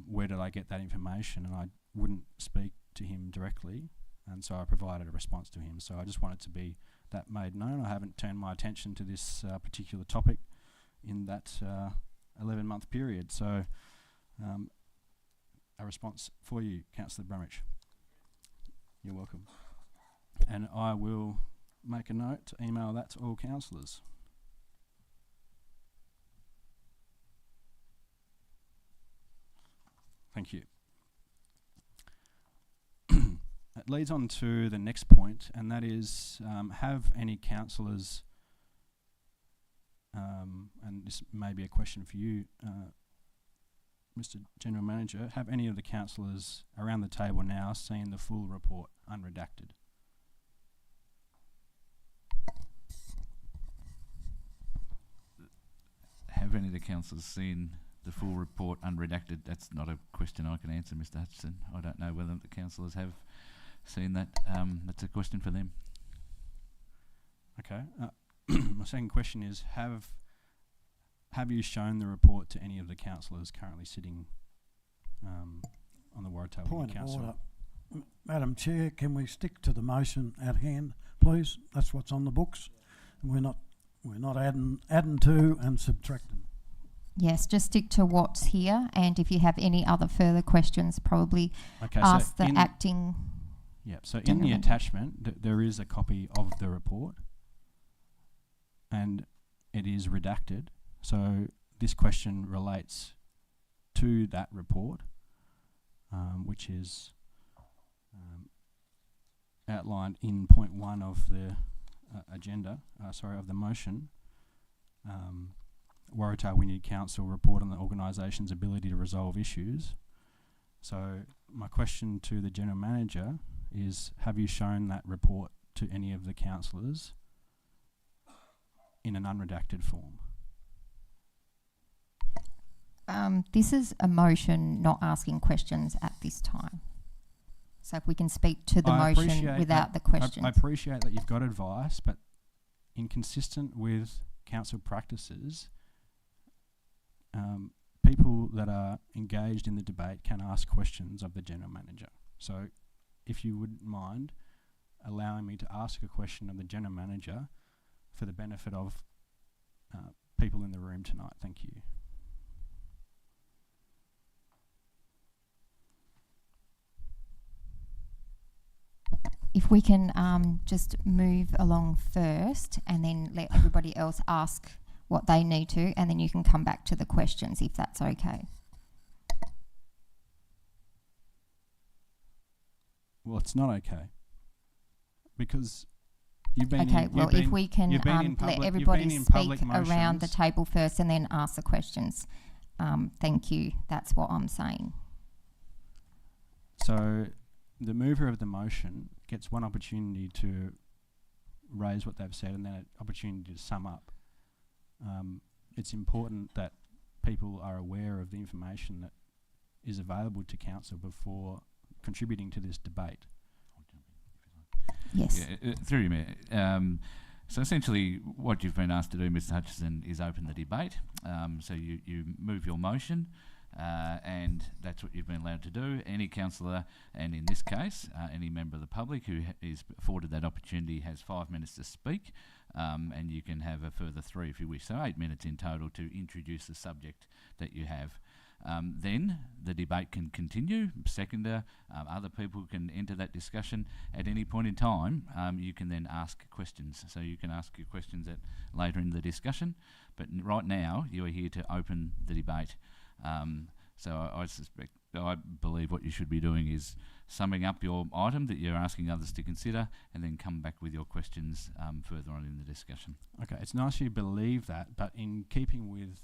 Speaker 7: where did I get that information, and I wouldn't speak to him directly, and so I provided a response to him. So I just wanted to be that made known. I haven't turned my attention to this particular topic in that 11-month period. So a response for you, Councillor Bramich. You're welcome. And I will make a note to email that to all councillors. Thank you. It leads on to the next point, and that is, have any councillors, and this may be a question for you, Mr. General Manager, have any of the councillors around the table now seen the full report unredacted?
Speaker 2: Have any of the councillors seen the full report unredacted? That's not a question I can answer, Mr. Hutchison. I don't know whether the councillors have seen that. That's a question for them.
Speaker 7: Okay. My second question is, have you shown the report to any of the councillors currently sitting on the Waratah Wynyard
Speaker 6: Point of
Speaker 7: Council?
Speaker 6: order. Madam Chair, can we stick to the motion at hand, please? That's what's on the books. We're not adding to and subtracting.
Speaker 1: Yes, just stick to what's here, and if you have any other further questions, probably
Speaker 7: Okay,
Speaker 1: ask
Speaker 7: so
Speaker 1: the acting.
Speaker 7: Yeah, so in
Speaker 1: General
Speaker 7: the
Speaker 1: Manager.
Speaker 7: attachment, there is a copy of the report, and it is redacted. So this question relates to that report, which is outlined in point 1 of the agenda, of the motion. Waratah Wynyard Council report on the organisation's ability to resolve issues. So my question to the General Manager is, have you shown that report to any of the councillors in an unredacted form?
Speaker 1: This is a motion, not asking questions at this time. So if we can speak to the
Speaker 7: I
Speaker 1: motion
Speaker 7: appreciate
Speaker 1: without
Speaker 7: that.
Speaker 1: the questions.
Speaker 7: I appreciate that you've got advice, but inconsistent with council practices, people that are engaged in the debate can ask questions of the General Manager. So if you wouldn't mind allowing me to ask a question of the General Manager for the benefit of people in the room tonight. Thank you.
Speaker 1: If we can just move along first and then let everybody else ask what they need to, and then you can come back to the questions if that's okay.
Speaker 7: Well, it's not okay, because you've been
Speaker 1: Okay,
Speaker 7: in,
Speaker 1: well, if we can let everybody speak around the table first and then ask the questions. Thank you. That's what I'm saying.
Speaker 7: So the mover of the motion gets one opportunity to raise what they've said and then an opportunity to sum up. It's important that people are aware of the information that is available to council before contributing to this debate.
Speaker 1: Yes.
Speaker 2: Yeah, through you, Mayor. So essentially what you've been asked to do, Mr. Hutchison, is open the debate. So you move your motion, and that's what you've been allowed to do. Any councillor, and in this case, any member of the public who is afforded that opportunity has 5 minutes to speak, and you can have a further 3 if you wish. So 8 minutes in total to introduce the subject that you have. Then the debate can continue. Seconder, other people can enter that discussion at any point in time. You can then ask questions. So you can ask your questions later in the discussion. But right now, you are here to open the debate. So I believe what you should be doing is summing up your item that you're asking others to consider, and then come back with your questions further on in the discussion.
Speaker 7: Okay, it's nice you believe that, but in keeping with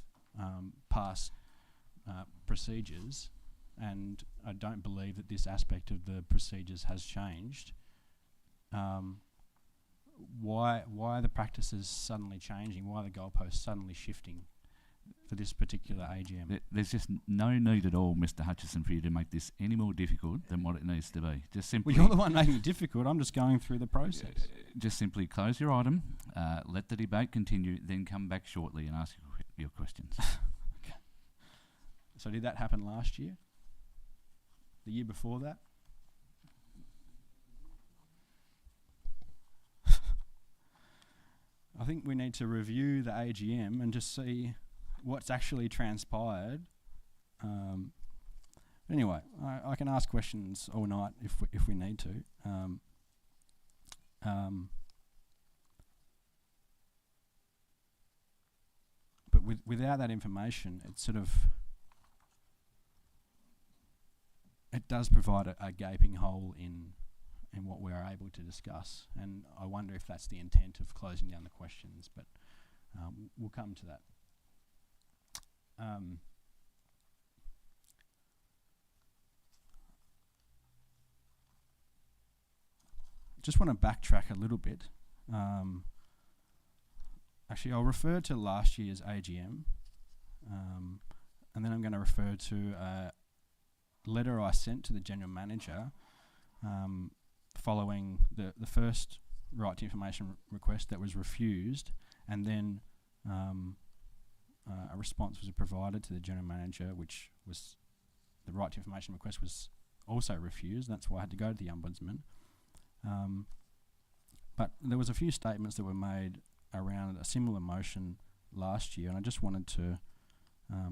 Speaker 7: past procedures, and I don't believe that this aspect of the procedures has changed, why are the practices suddenly changing? Why are the goalposts suddenly shifting for this particular AGM?
Speaker 2: There's just no need at all, Mr. Hutchison, for you to make this any more difficult than what it needs to be. Just simply.
Speaker 7: Well, you're the one making it difficult. I'm just going through the process.
Speaker 2: Just simply close your item, let the debate continue, then come back shortly and ask your questions.
Speaker 7: Okay. So did that happen last year? The year before that? I think we need to review the AGM and just see what's actually transpired Anyway, I can ask questions all night if we need to. But without that information, it does provide a gaping hole in what we're able to discuss, and I wonder if that's the intent of closing down the questions. But we'll come to that. Just want to backtrack a little bit. Actually, I'll refer to last year's AGM, and then I'm going to refer to a letter I sent to the General Manager following the first right to information request that was refused, and then a response was provided to the General Manager, which was the right to information request was also refused. That's why I had to go to the Ombudsman. But there was a few statements that were made around a similar motion last year, and I just wanted to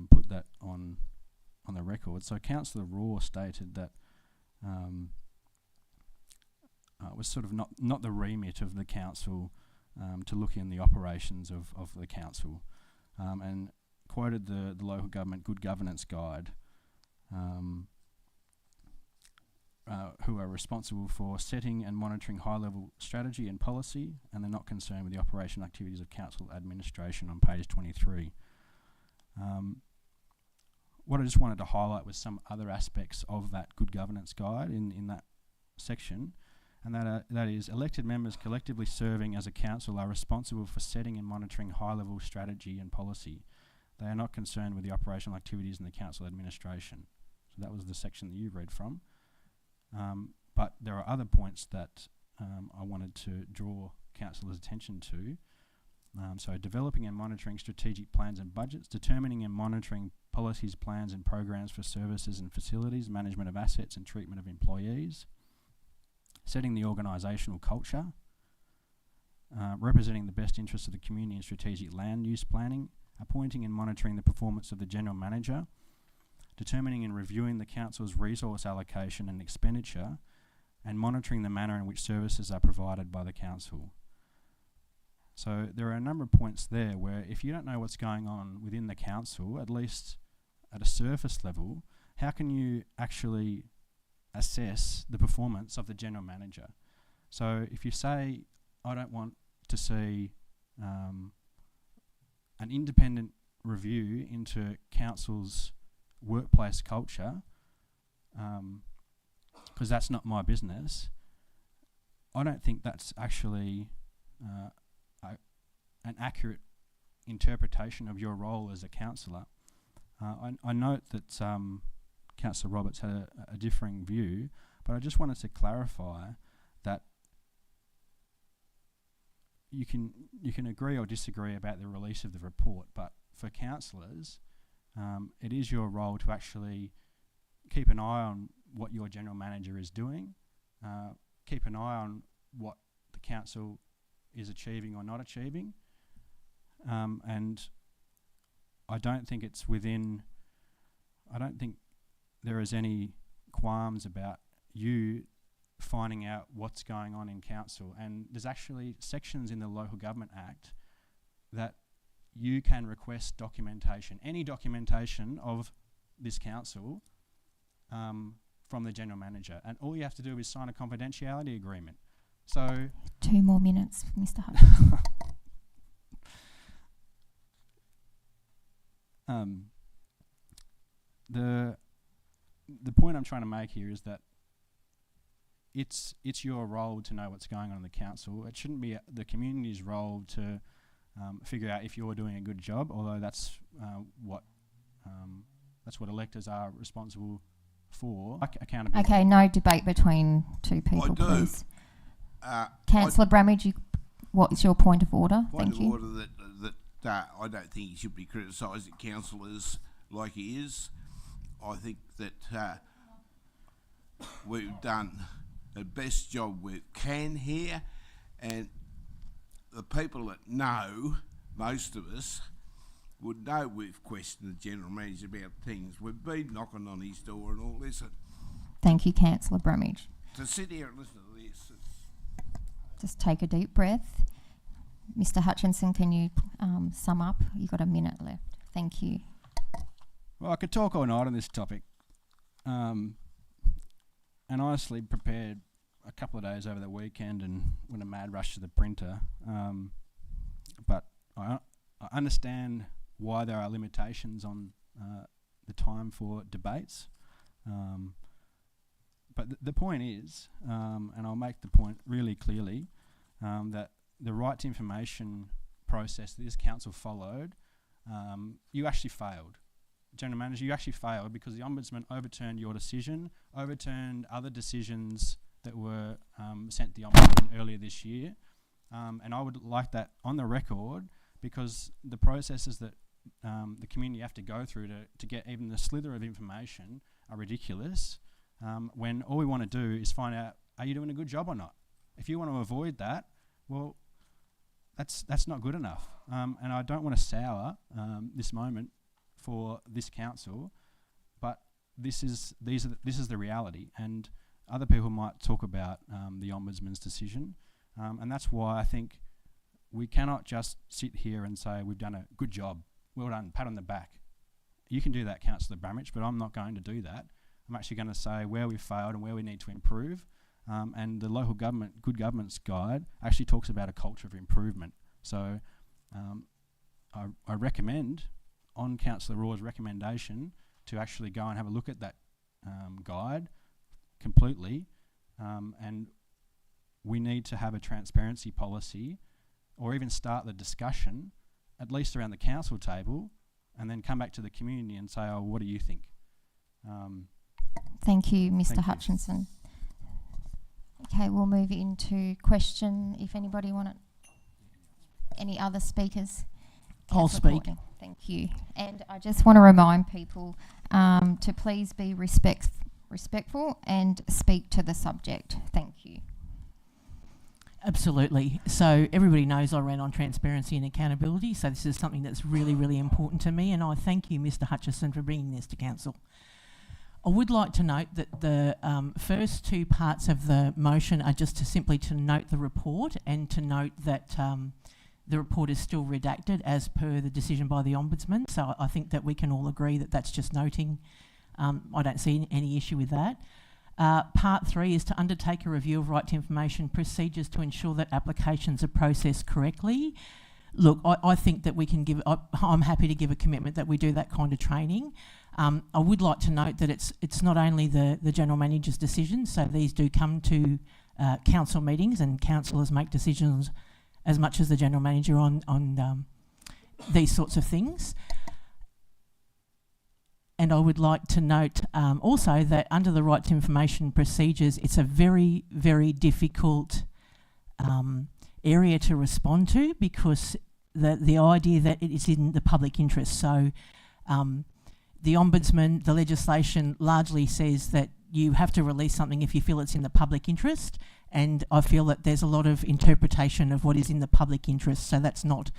Speaker 7: put that on the record. So Councillor Raw stated that it was sort of not the remit of the council to look in the operations of the council, and quoted the Local Government Good Governance Guide, who are responsible for setting and monitoring high-level strategy and policy, and they're not concerned with the operational activities of council administration on page 23. What I just wanted to highlight was some other aspects of that Good Governance Guide in that section, and that is elected members collectively serving as a council are responsible for setting and monitoring high-level strategy and policy. They are not concerned with the operational activities in the council administration. So that was the section that you read from. But there are other points that I wanted to draw councillors' attention to. So developing and monitoring strategic plans and budgets, determining and monitoring policies, plans and programs for services and facilities, management of assets and treatment of employees, setting the organisational culture, representing the best interests of the community in strategic land use planning, appointing and monitoring the performance of the General Manager, determining and reviewing the council's resource allocation and expenditure, and monitoring the manner in which services are provided by the council. So there are a number of points there where if you don't know what's going on within the council, at least at a surface level, how can you actually assess the performance of the General Manager? So if you say, I don't want to see an independent review into council's workplace culture, because that's not my business, I don't think that's actually an accurate interpretation of your role as a councillor. I note that Councillor Roberts had a differing view, but I just wanted to clarify that you can agree or disagree about the release of the report, but for councillors, it is your role to actually keep an eye on what your General Manager is doing, keep an eye on what the council is achieving or not achieving, and I don't think there is any qualms about you finding out what's going on in council. And there's actually sections in the Local Government Act that you can request documentation, any documentation of this council from the General Manager. And all you have to do is sign a confidentiality agreement. So
Speaker 1: 2 more minutes, Mr. Hutton.
Speaker 7: The point I'm trying to make here is that it's your role to know what's going on in the council. It shouldn't be the community's role to figure out if you're doing a good job, although that's what electors are responsible for. Accountability.
Speaker 1: Okay, no debate between two people, please. Councillor Bramage, what's your point of order? Thank you.
Speaker 3: Point of order that I don't think he should be criticising councillors like he is. I think that we've done the best job we can here, and the people that know, most of us, would know we've questioned the General Manager about things. We've been knocking on his door and all this. And
Speaker 1: Thank you, Councillor Brumage.
Speaker 3: to sit here and listen to this,
Speaker 1: Just take a deep breath. Mr. Hutchinson, can you sum up? You've got a minute left. Thank you.
Speaker 8: Well, I could talk all night on this topic, and honestly prepared a couple of days over the weekend and went a mad rush to the printer. But I understand why there are limitations on the time for debates. But the point is, and I'll make the point really clearly, that the right to information process that this council followed, you actually failed. General Manager, you actually failed because the Ombudsman overturned your decision, overturned other decisions that were sent to the Ombudsman earlier this year. And I would like that on the record, because the processes that the community have to go through to get even the slither of information are ridiculous, when all we want to do is find out, are you doing a good job or not? If you want to avoid that, well, that's not good enough. And I don't want to sour this moment for this council, but this is the reality. And other people might talk about the Ombudsman's decision, and that's why I think we cannot just sit here and say we've done a good job, well done, pat on the back. You can do that, Councillor Bramich, but I'm not going to do that. I'm actually going to say where we've failed and where we need to improve. And the local government good governance guide actually talks about a culture of improvement. So I recommend, on Councillor Raw's recommendation, to actually go and have a look at that guide completely, and we need to have a transparency policy, or even start the discussion at least around the council table, and then come back to the community and say, oh, what do you think?
Speaker 1: Thank you, Mr.
Speaker 8: Thank you.
Speaker 1: Hutchinson. Okay, we'll move into question. If anybody wanted any other speakers,
Speaker 5: I'll
Speaker 1: Councillor
Speaker 5: speak.
Speaker 1: Courtney. Thank you. And I just want to remind people to please be respectful and speak to the subject. Thank you.
Speaker 5: Absolutely. So everybody knows I ran on transparency and accountability, so this is something that's really, really important to me, and I thank you, Mr. Hutchison, for bringing this to Council. I would like to note that the first two parts of the motion are just simply to note the report and to note that the report is still redacted as per the decision by the Ombudsman, so I think that we can all agree that that's just noting. I don't see any issue with that. Part 3 is to undertake a review of right to information procedures to ensure that applications are processed correctly. Look, I think that we can give, I'm happy to give a commitment that we do that kind of training. I would like to note that it's not only the General Manager's decisions, so these do come to council meetings and councillors make decisions as much as the General Manager on these sorts of things. And I would like to note also that under the right to information procedures, it's a very, very difficult area to respond to, because the idea that it is in the public interest. So the Ombudsman, the legislation largely says that you have to release something if you feel it's in the public interest, and I feel that there's a lot of interpretation of what is in the public interest, so that's not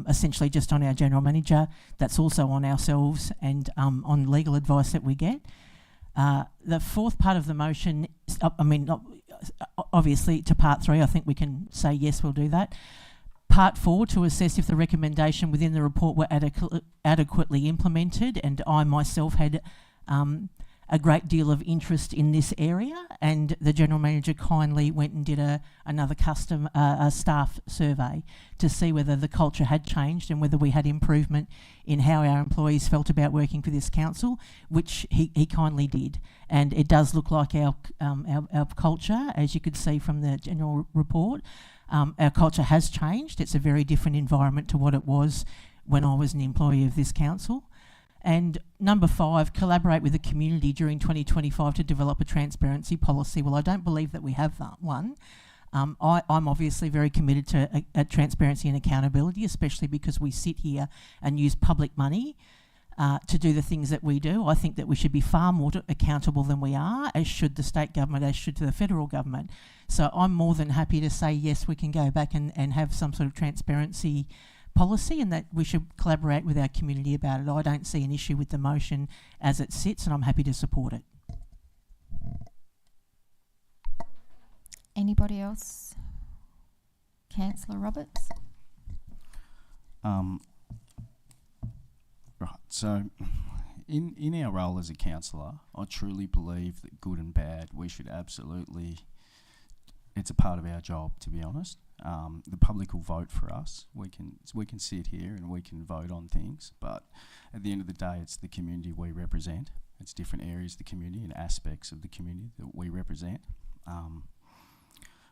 Speaker 5: essentially just on our General Manager, that's also on ourselves and on legal advice that we get. The fourth part of the motion, obviously to part 3, I think we can say yes, we'll do that. Part 4, to assess if the recommendation within the report were adequately implemented, and I myself had a great deal of interest in this area, and the General Manager kindly went and did another staff survey to see whether the culture had changed and whether we had improvement in how our employees felt about working for this council, which he kindly did. And it does look like our culture, as you could see from the general report, our culture has changed. It's a very different environment to what it was when I was an employee of this council. And number 5, collaborate with the community during 2025 to develop a transparency policy. Well, I don't believe that we have that one. I'm obviously very committed to transparency and accountability, especially because we sit here and use public money to do the things that we do. I think that we should be far more accountable than we are, as should the state government, as should the federal government. So I'm more than happy to say, yes, we can go back and have some sort of transparency policy and that we should collaborate with our community about it. I don't see an issue with the motion as it sits, and I'm happy to support it.
Speaker 1: Anybody else? Councillor Roberts?
Speaker 7: Right, so in our role as a councillor, I truly believe that good and bad, we should absolutely, it's a part of our job, to be honest. The public will vote for us. We can sit here and we can vote on things, but at the end of the day, it's the community we represent. It's different areas of the community and aspects of the community that we represent.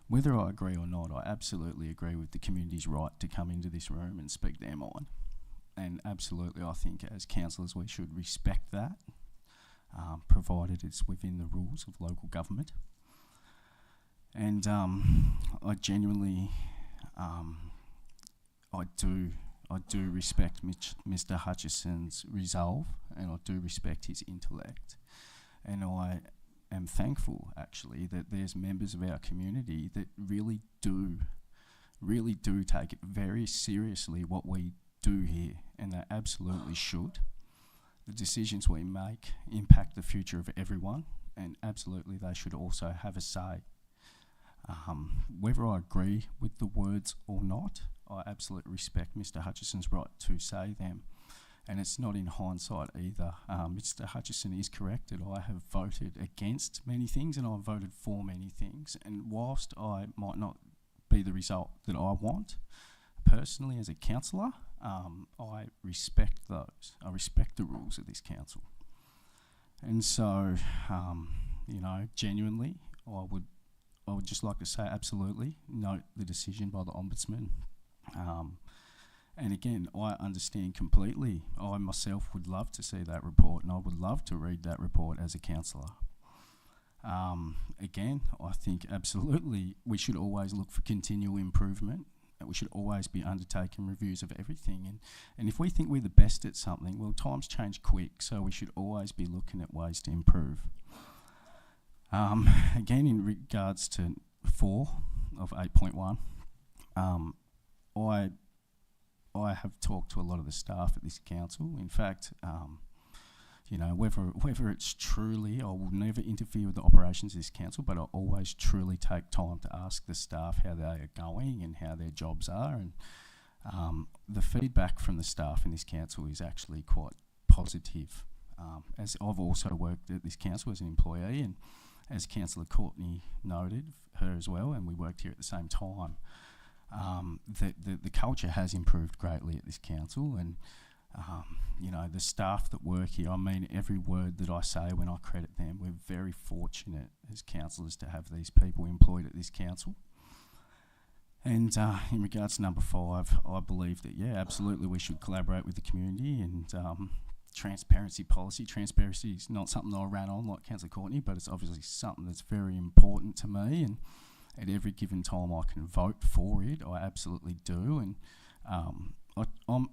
Speaker 7: Whether I agree or not, I absolutely agree with the community's right to come into this room and speak their mind. And absolutely, I think as councillors we should respect that, provided it's within the rules of local government. And I genuinely, I do respect Mr. Hutchison's resolve, and I do respect his intellect. And I am thankful, actually, that there's members of our community that really do take it very seriously what we do here, and they absolutely should. The decisions we make impact the future of everyone, and absolutely they should also have a say. Whether I agree with the words or not, I absolutely respect Mr. Hutchison's right to say them. And it's not in hindsight either. Mr. Hutchison is correct that I have voted against many things and I've voted for many things. And whilst I might not be the result that I want, personally as a councillor, I respect those. I respect the rules of this council. And so, genuinely, I would just like to say absolutely note the decision by the Ombudsman. And again, I understand completely. I myself would love to see that report, and I would love to read that report as a councillor. Again, I think absolutely we should always look for continual improvement. We should always be undertaking reviews of everything. And if we think we're the best at something, well, times change quick, so we should always be looking at ways to improve. Again, in regards to 4 of 8.1, I have talked to a lot of the staff at this council. In fact, whether it's truly, I will never interfere with the operations of this council, but I always truly take time to ask the staff how they are going and how their jobs are. And the feedback from the staff in this council is actually quite positive. As I've also worked at this council as an employee, and as Councillor Courtney noted, her as well, and we worked here at the same time. The culture has improved greatly at this council, and the staff that work here, I mean every word that I say when I credit them. We're very fortunate as councillors to have these people employed at this council. And in regards to number 5, I believe that, absolutely we should collaborate with the community, and transparency policy. Transparency is not something that I ran on like Councillor Courtney, but it's obviously something that's very important to me, and at every given time I can vote for it. I absolutely do, and I'm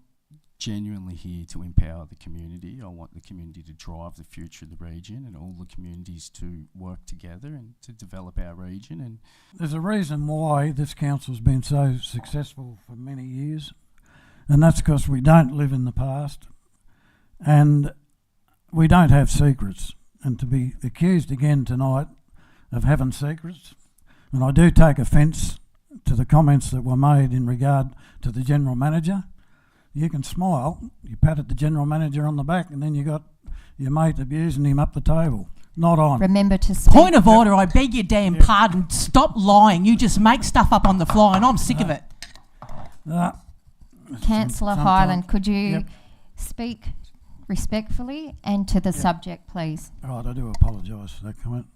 Speaker 7: genuinely here to empower the community. I want the community to drive the future of the region, and all the communities to work together and to develop our region. And
Speaker 6: there's a reason why this council's been so successful for many years, and that's because we don't live in the past, and we don't have secrets. And to be accused again tonight of having secrets, and I do take offence to the comments that were made in regard to the General Manager. You can smile, you patted the General Manager on the back, and then you got your mate abusing him up the table. Not on.
Speaker 1: Remember to speak.
Speaker 5: Point of order, I beg your damn pardon. Stop lying. You just make stuff up on the fly, and I'm sick of it.
Speaker 1: Councillor Highland, could you speak respectfully and to the subject, please?
Speaker 6: Right, I do apologise for that comment.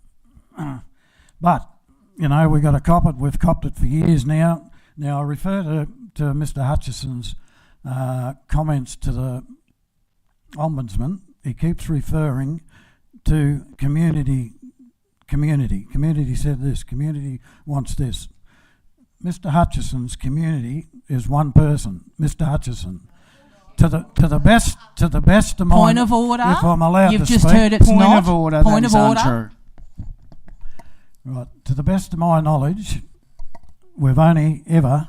Speaker 6: But, we got to cop it. We've copped it for years now. Now, I refer to Mr. Hutchison's comments to the Ombudsman. He keeps referring to community. Community said this. Community wants this. Mr. Hutchison's community is one person, Mr. Hutchison. To the best of my
Speaker 5: point of order.
Speaker 6: If I'm allowed
Speaker 5: You've
Speaker 6: to
Speaker 5: just
Speaker 6: speak.
Speaker 5: heard it's
Speaker 7: point
Speaker 5: not.
Speaker 7: Of order.
Speaker 5: Point
Speaker 7: that
Speaker 5: of
Speaker 7: is
Speaker 5: order.
Speaker 7: Untrue.
Speaker 6: Right. To the best of my knowledge, we've only ever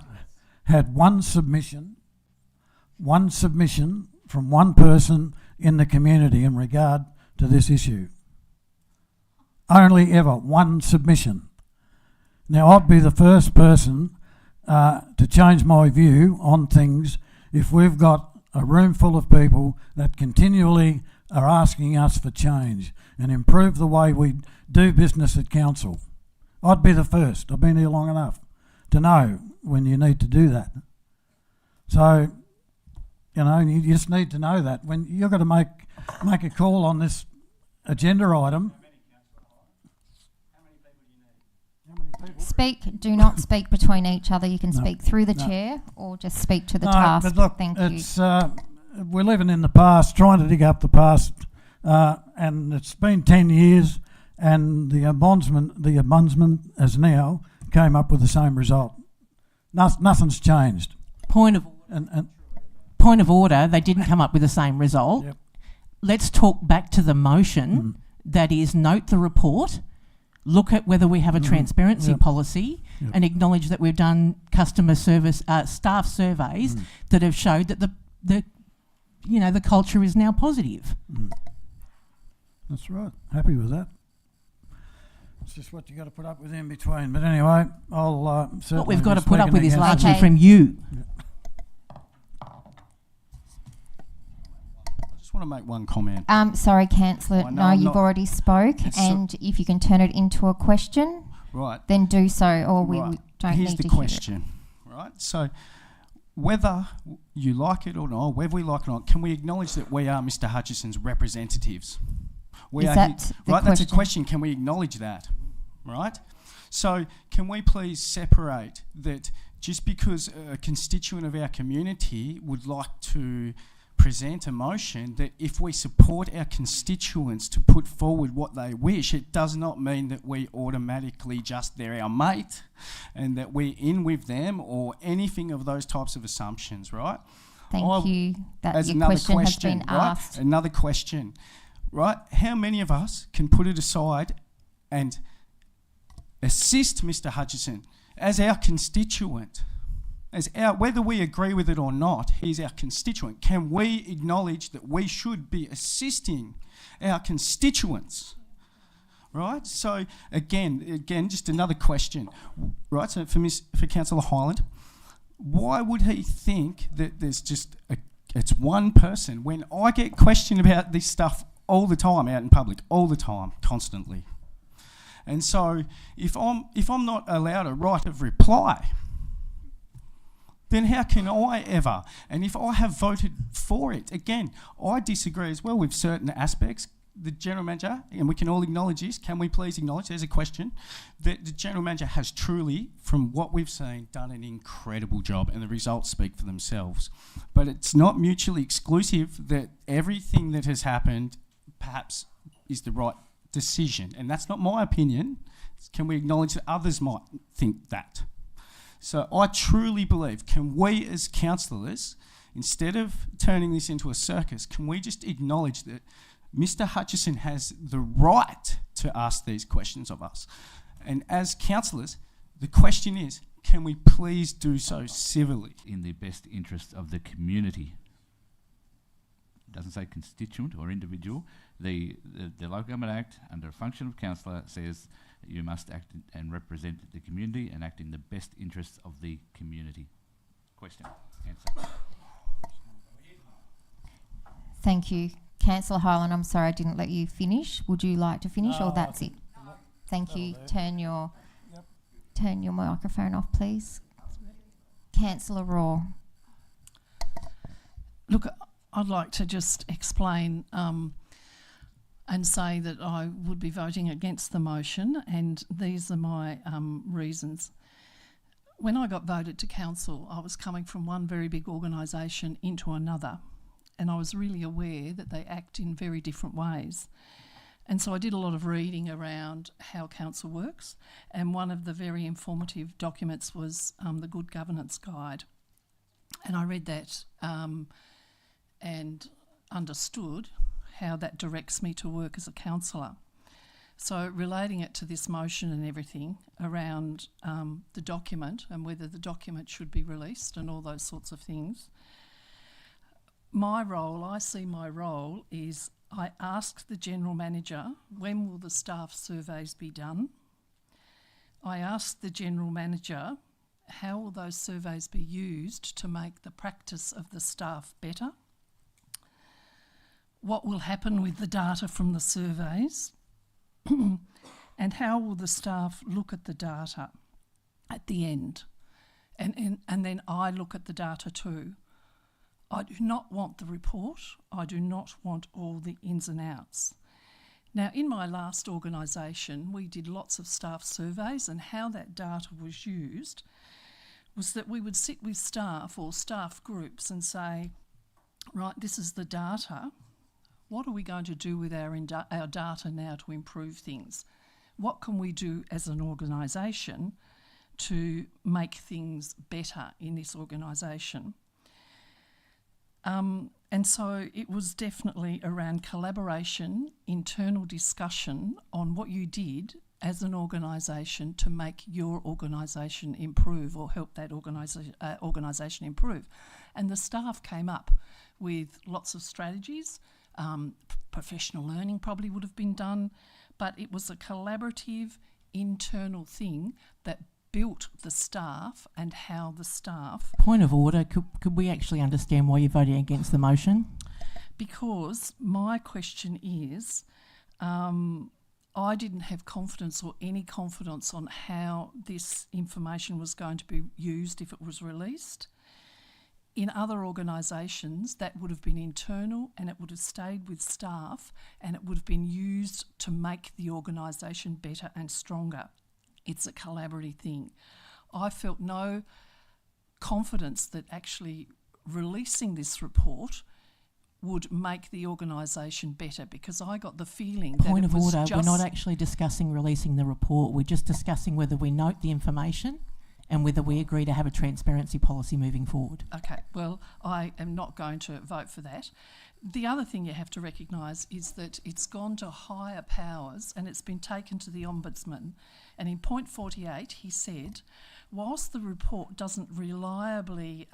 Speaker 6: had one submission one submission from one person in the community in regard to this issue. Only ever one submission. Now, I'd be the first person to change my view on things if we've got a room full of people that continually are asking us for change and improve the way we do business at council. I'd be the first. I've been here long enough to know when you need to do that. So, you know, you just need to know that when you've got to make a call on this agenda item.
Speaker 1: Do not speak between each other. You can speak through the chair or just speak to the task.
Speaker 6: But look,
Speaker 1: Thank
Speaker 6: it's,
Speaker 1: you.
Speaker 6: We're living in the past, trying to dig up the past, and it's been 10 years, and the ombudsman has now came up with the same result. Nothing's changed.
Speaker 5: Point of order, they didn't come up with the same result.
Speaker 6: Yep.
Speaker 5: Let's talk back to the motion. That is, note the report, look at whether we have a transparency policy, and acknowledge that we've done customer service staff surveys that have showed that the culture is now positive.
Speaker 6: That's right. Happy with that. It's just what you got to put up with in between. But anyway, I'll certainly.
Speaker 5: What we've got
Speaker 6: be
Speaker 5: to put up
Speaker 6: speaking
Speaker 5: with is
Speaker 6: against
Speaker 5: largely
Speaker 6: it.
Speaker 5: from you.
Speaker 7: I just want to make one comment.
Speaker 1: Sorry, Councillor.
Speaker 7: I know
Speaker 1: No,
Speaker 7: I'm
Speaker 1: you've
Speaker 7: not-
Speaker 1: already spoke,
Speaker 7: It's
Speaker 1: and if you can turn it into a question,
Speaker 7: Right.
Speaker 1: then do so, or we
Speaker 7: Right.
Speaker 1: don't
Speaker 7: Here's
Speaker 1: need
Speaker 7: the
Speaker 1: to
Speaker 7: question, right? So, whether you like it or not, whether we like it or not, can we acknowledge that we are Mr. Hutchison's representatives? We
Speaker 1: Is
Speaker 7: are
Speaker 1: that
Speaker 7: his,
Speaker 1: the
Speaker 7: right? That's a
Speaker 1: question?
Speaker 7: question. Can we acknowledge that? Right? So, can we please separate that just because a constituent of our community would like to present a motion, that if we support our constituents to put forward what they wish, it does not mean that we automatically just they're our mate and that we're in with them or anything of those types of assumptions, right?
Speaker 1: Thank you. That
Speaker 7: As
Speaker 1: your
Speaker 7: another
Speaker 1: question has been
Speaker 7: right?
Speaker 1: asked.
Speaker 7: Another question, right? How many of us can put it aside and assist Mr. Hutchison as our constituent? Whether we agree with it or not, he's our constituent. Can we acknowledge that we should be assisting our constituents? Right? So again, just another question. Right? So for Councillor Hyland, why would he think that there's just it's one person when I get questioned about this stuff all the time out in public, all the time, constantly? And so if I'm not allowed a right of reply, then how can I ever? And if I have voted for it, again, I disagree as well with certain aspects. The General Manager, and we can all acknowledge this, can we please acknowledge, there's a question, that the General Manager has truly, from what we've seen, done an incredible job, and the results speak for themselves. But it's not mutually exclusive that everything that has happened perhaps is the right decision. And that's not my opinion. Can we acknowledge that others might think that? So I truly believe, can we as councillors, instead of turning this into a circus, can we just acknowledge that Mr. Hutchison has the right to ask these questions of us? And as councillors, the question is, can we please do so civilly?
Speaker 2: In the best interest of the community. It doesn't say constituent or individual. The Local Government Act, under a function of councillor, says that you must act and represent the community and act in the best interests of the community. Question. Answer.
Speaker 1: Thank you. Councillor Hyland, I'm sorry I didn't let you finish. Would you like to finish, or that's it? Thank you. Turn your microphone off, please. Councillor Raw.
Speaker 9: Look, I'd like to just explain and say that I would be voting against the motion, and these are my reasons. When I got voted to council, I was coming from one very big organisation into another, and I was really aware that they act in very different ways. And so I did a lot of reading around how council works, and one of the very informative documents was the Good Governance Guide. And I read that and understood how that directs me to work as a councillor. So relating it to this motion and everything around the document and whether the document should be released and all those sorts of things, I see my role is I ask the General Manager, when will the staff surveys be done? I ask the General Manager, how will those surveys be used to make the practice of the staff better? What will happen with the data from the surveys? And how will the staff look at the data at the end? And then I look at the data too. I do not want the report. I do not want all the ins and outs. Now, in my last organisation, we did lots of staff surveys, and how that data was used was that we would sit with staff or staff groups and say, right, this is the data. What are we going to do with our data now to improve things? What can we do as an organisation to make things better in this organisation? And so it was definitely around collaboration, internal discussion on what you did as an organisation to make your organisation improve or help that organisation improve. And the staff came up with lots of strategies. Professional learning probably would have been done, but it was a collaborative internal thing that built the staff and how the staff...
Speaker 5: Point of order, could we actually understand why you're voting against the motion?
Speaker 9: Because my question is, I didn't have confidence or any confidence on how this information was going to be used if it was released. In other organisations, that would have been internal and it would have stayed with staff and it would have been used to make the organisation better and stronger. It's a collaborative thing. I felt no confidence that actually releasing this report would make the organisation better because I got the feeling that
Speaker 5: Point
Speaker 9: it
Speaker 5: of
Speaker 9: was
Speaker 5: order,
Speaker 9: just...
Speaker 5: we're not actually discussing releasing the report. We're just discussing whether we note the information and whether we agree to have a transparency policy moving forward.
Speaker 9: Okay, well, I am not going to vote for that. The other thing you have to recognise is that it's gone to higher powers and it's been taken to the Ombudsman. And in point 48, he said, whilst the report doesn't reliably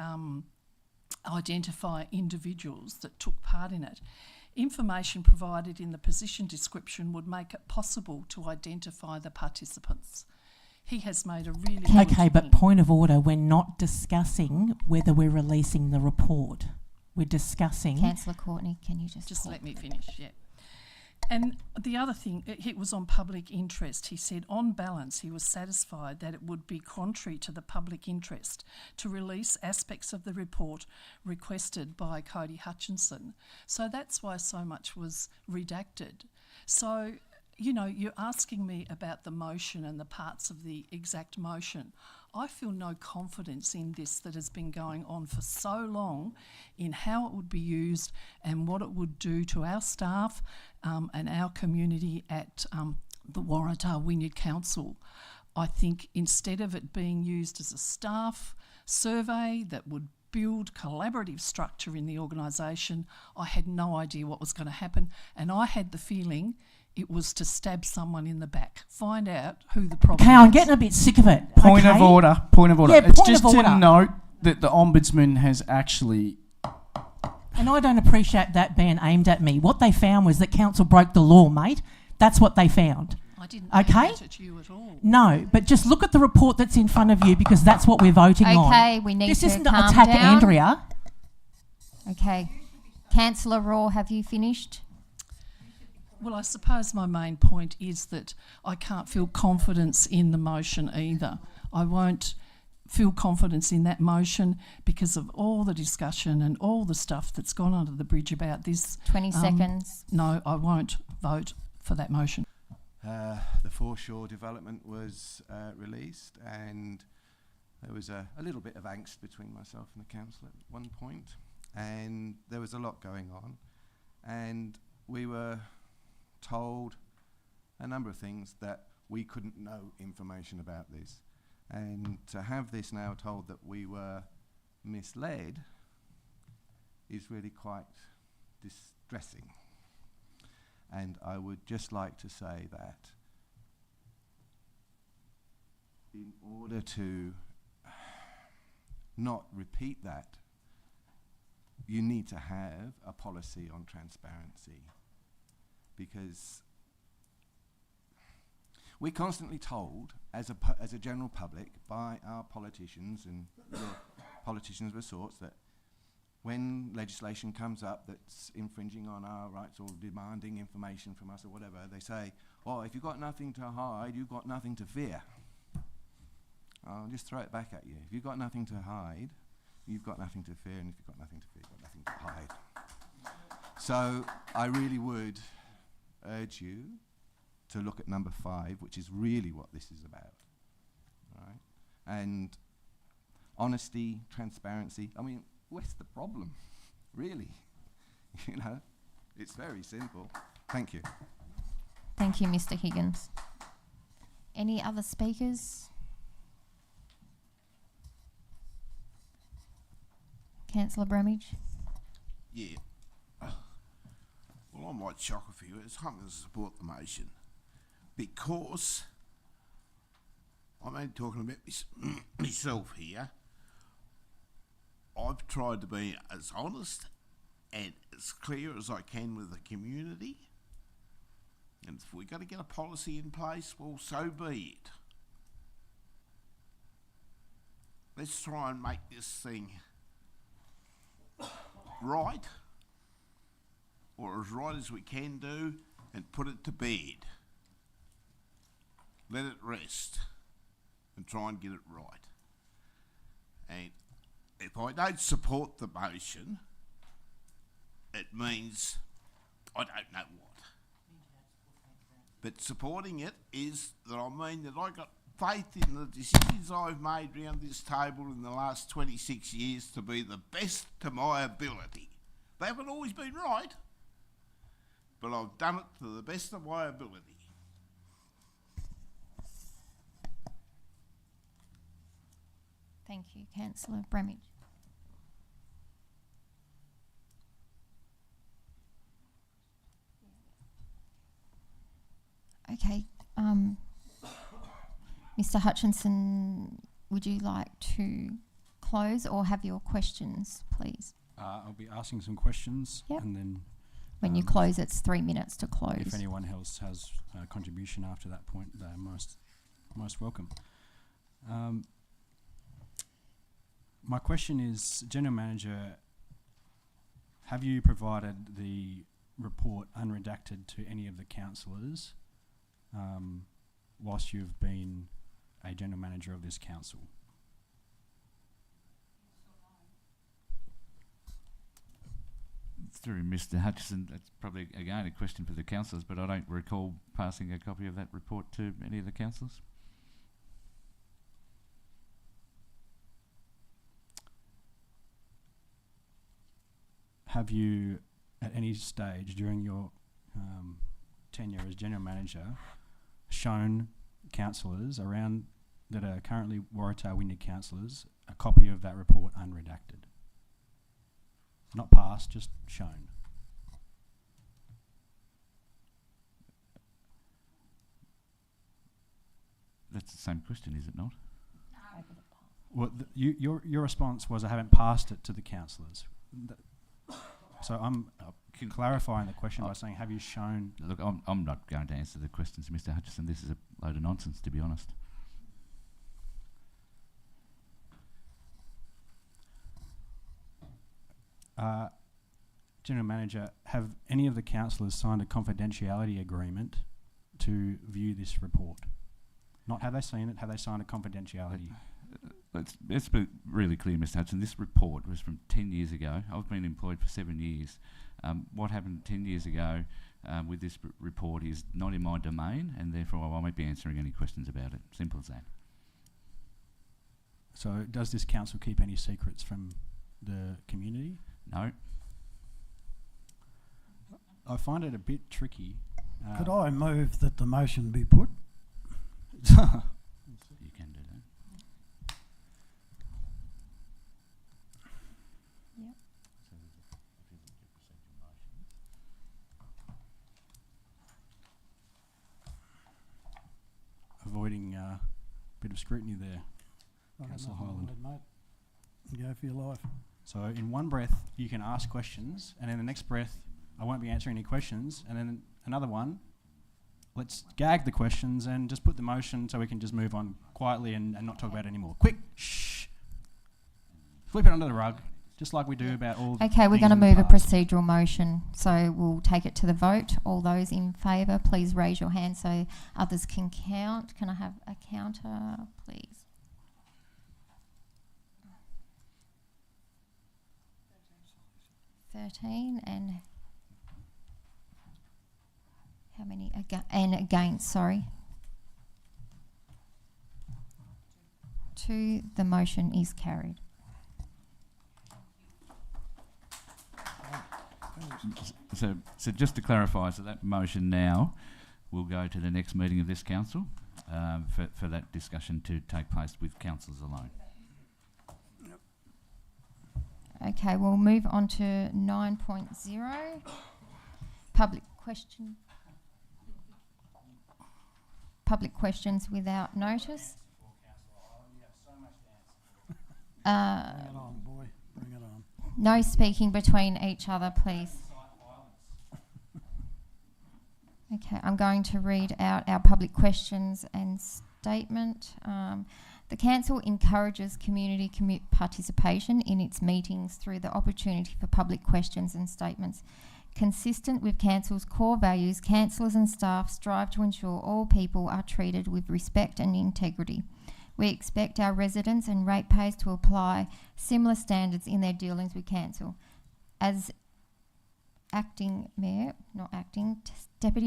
Speaker 9: identify individuals that took part in it, information provided in the position description would make it possible to identify the participants. He has made a really good
Speaker 5: Okay, but
Speaker 9: thing.
Speaker 5: point of order, we're not discussing whether we're releasing the report. We're discussing...
Speaker 1: Councillor Courtney, can you just
Speaker 9: Let me finish, yeah. And the other thing, it was on public interest. He said, on balance, he was satisfied that it would be contrary to the public interest to release aspects of the report requested by Cody Hutchinson. So that's why so much was redacted. So, you know, you're asking me about the motion and the parts of the exact motion. I feel no confidence in this that has been going on for so long in how it would be used and what it would do to our staff and our community at the Waratah Wynyard Council. I think instead of it being used as a staff survey that would build collaborative structure in the organisation, I had no idea what was going to happen, and I had the feeling it was to stab someone in the back, find out who the problem
Speaker 5: Okay,
Speaker 9: is.
Speaker 5: I'm getting a bit sick of it.
Speaker 7: Point
Speaker 5: okay?
Speaker 7: of order.
Speaker 5: Yeah,
Speaker 7: It's
Speaker 5: point
Speaker 7: just
Speaker 5: of
Speaker 7: to
Speaker 5: order.
Speaker 7: note that the Ombudsman has actually...
Speaker 5: And I don't appreciate that being aimed at me. What they found was that council broke the law, mate. That's what they found.
Speaker 9: I didn't
Speaker 5: Okay?
Speaker 9: aim it at you at all.
Speaker 5: No, but just look at the report that's in front of you because that's what we're voting on.
Speaker 1: Okay, we need
Speaker 5: This
Speaker 1: to
Speaker 5: isn't an
Speaker 1: calm
Speaker 5: attack,
Speaker 1: down.
Speaker 5: Andrea.
Speaker 1: Okay. Councillor Raw, have you finished?
Speaker 9: Well, I suppose my main point is that I can't feel confidence in the motion either. I won't feel confidence in that motion because of all the discussion and all the stuff that's gone under the bridge about this.
Speaker 1: 20 seconds.
Speaker 9: No, I won't vote for that motion.
Speaker 10: The foreshore development was released, and there was a little bit of angst between myself and the council at one point, and there was a lot going on, and we were told a number of things that we couldn't know information about this, and to have this now told that we were misled is really quite distressing. And I would just like to say that in order to not repeat that, you need to have a policy on transparency, because we're constantly told, as a general public, by our politicians and politicians of sorts, that when legislation comes up that's infringing on our rights or demanding information from us or whatever, they say, oh, if you've got nothing to hide, you've got nothing to fear. I'll just throw it back at you. If you've got nothing to hide, you've got nothing to fear, and if you've got nothing to fear, you've got nothing to hide. So I really would urge you to look at number 5, which is really what this is about, right? And honesty, transparency. I mean, where's the problem, really? You know, it's very simple. Thank you.
Speaker 1: Thank you, Mr. Higgins. Any other speakers? Councillor Bramage?
Speaker 3: Yeah. Well, I might shock a few. It's I'm going to support the motion because I'm only talking about myself here. I've tried to be as honest and as clear as I can with the community. And if we've got to get a policy in place, well, so be it. Let's try and make this thing right, or as right as we can do, and put it to bed. Let it rest and try and get it right. And if I don't support the motion, it means I don't know what. But supporting it is that I mean that I got faith in the decisions I've made around this table in the last 26 years to be the best to my ability. They haven't always been right, but I've done it to the best of my ability.
Speaker 1: Thank you, Councillor Bramage. Okay, Mr. Hutchinson, would you like to close or have your questions, please?
Speaker 8: I'll be asking some questions,
Speaker 1: Yep.
Speaker 8: and then
Speaker 1: When you close, it's 3 minutes to close.
Speaker 8: if anyone else has a contribution after that point, they're most welcome. My question is, General Manager, have you provided the report unredacted to any of the councillors whilst you've been a General Manager of this council?
Speaker 2: Through Mr. Hutchison, that's probably again a question for the councillors, but I don't recall passing a copy of that report to any of the councillors.
Speaker 8: Have you, at any stage during your tenure as General Manager, shown councillors around that are currently Waratah Wynyard councillors a copy of that report unredacted? Not passed, just shown.
Speaker 2: That's the same question, is it not?
Speaker 8: Well, your response was, I haven't passed it to the councillors. So I'm clarifying the question by saying, have you shown?
Speaker 2: Look, I'm not going to answer the questions, Mr. Hutchison. This is a load of nonsense, to be honest.
Speaker 8: General Manager, have any of the councillors signed a confidentiality agreement to view this report? Not have they seen it, have they signed a confidentiality?
Speaker 2: Let's be really clear, Mr. Hutchison. This report was from 10 years ago. I've been employed for 7 years. What happened 10 years ago with this report is not in my domain, and therefore I won't be answering any questions about it. Simple as that.
Speaker 8: So does this council keep any secrets from the community?
Speaker 2: No.
Speaker 8: I find it a bit tricky.
Speaker 6: Could I move that the motion be put?
Speaker 2: You can do that.
Speaker 1: Yep.
Speaker 8: Avoiding a bit of scrutiny there.
Speaker 6: I got
Speaker 8: Councillor
Speaker 6: nothing to
Speaker 8: Hyland.
Speaker 6: add, mate. Go for your life.
Speaker 8: So in one breath, you can ask questions, and in the next breath, I won't be answering any questions, and then another one, let's gag the questions and just put the motion so we can just move on quietly and not talk about it anymore. Quick, shh. Sweep it under the rug, just like we do about all
Speaker 1: Okay, we're going to move a procedural motion, so we'll take it to the vote. All those in favour, please raise your hand so others can count. Can I have a counter, please? 13, and how many against, sorry. 2, the motion is carried.
Speaker 2: So just to clarify, so that motion now will go to the next meeting of this council for that discussion to take place with councillors alone.
Speaker 1: Okay, we'll move on to 9.0, public question. Public questions without notice.
Speaker 6: Bring it on, boy. Bring it on.
Speaker 1: No speaking between each other, please. Okay, I'm going to read out our public questions and statement. The Council encourages community participation in its meetings through the opportunity for public questions and statements. Consistent with Council's core values, councillors and staff strive to ensure all people are treated with respect and integrity. We expect our residents and ratepayers to apply similar standards in their dealings with Council. As Deputy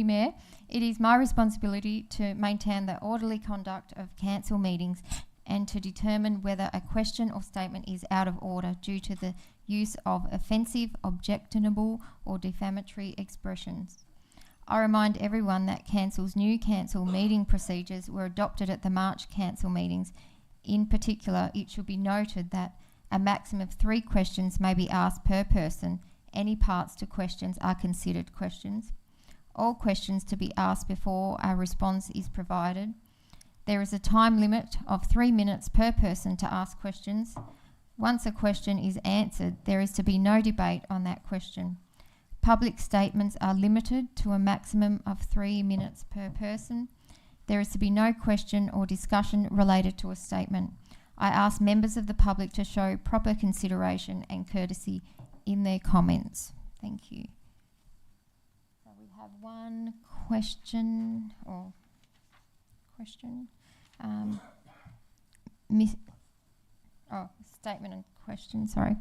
Speaker 1: Mayor, it is my responsibility to maintain the orderly conduct of Council meetings and to determine whether a question or statement is out of order due to the use of offensive, objectionable or defamatory expressions. I remind everyone that Council's new Council meeting procedures were adopted at the March Council meetings. In particular, it should be noted that a maximum of 3 questions may be asked per person. Any parts to questions are considered questions. All questions to be asked before a response is provided. There is a time limit of 3 minutes per person to ask questions. Once a question is answered, there is to be no debate on that question. Public statements are limited to a maximum of 3 minutes per person. There is to be no question or discussion related to a statement. I ask members of the public to show proper consideration and courtesy in their comments. Thank you. So we have one question or question. Statement and question, sorry.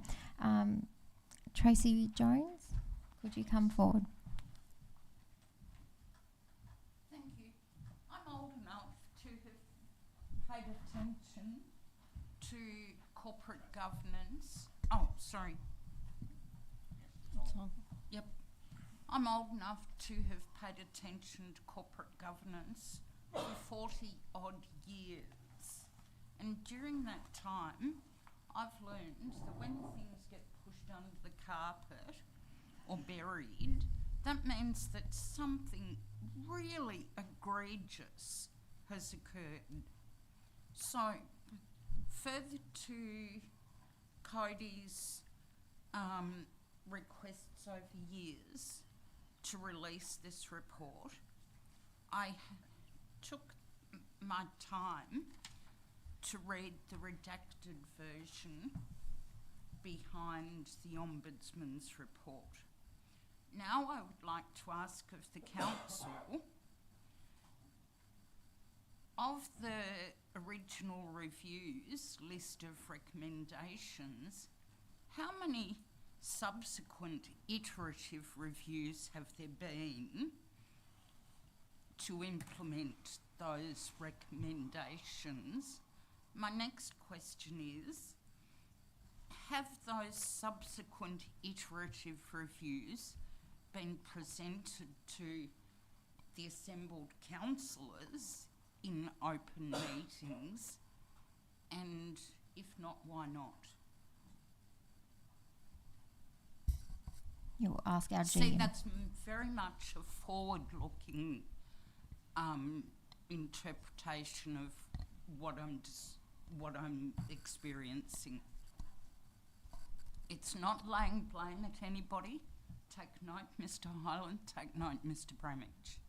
Speaker 1: Tracy Jones, could you come forward?
Speaker 11: Thank you. I'm old enough to have paid attention to corporate governance. Oh, sorry. Yep. I'm old enough to have paid attention to corporate governance for 40 odd years. And during that time, I've learned that when things get pushed under the carpet or buried, that means that something really egregious has occurred. So, further to Cody's requests over years to release this report, I took my time to read the redacted version behind the Ombudsman's report. Now I would like to ask of the Council, of the original review's list of recommendations, how many subsequent iterative reviews have there been to implement those recommendations? My next question is, have those subsequent iterative reviews been presented to the assembled councillors in open meetings? And if not, why not?
Speaker 1: You'll ask our GM.
Speaker 11: See, that's very much a forward-looking interpretation of what I'm experiencing. It's not laying blame at anybody. Take note, Mr. Hyland. Take note, Mr. Bramage.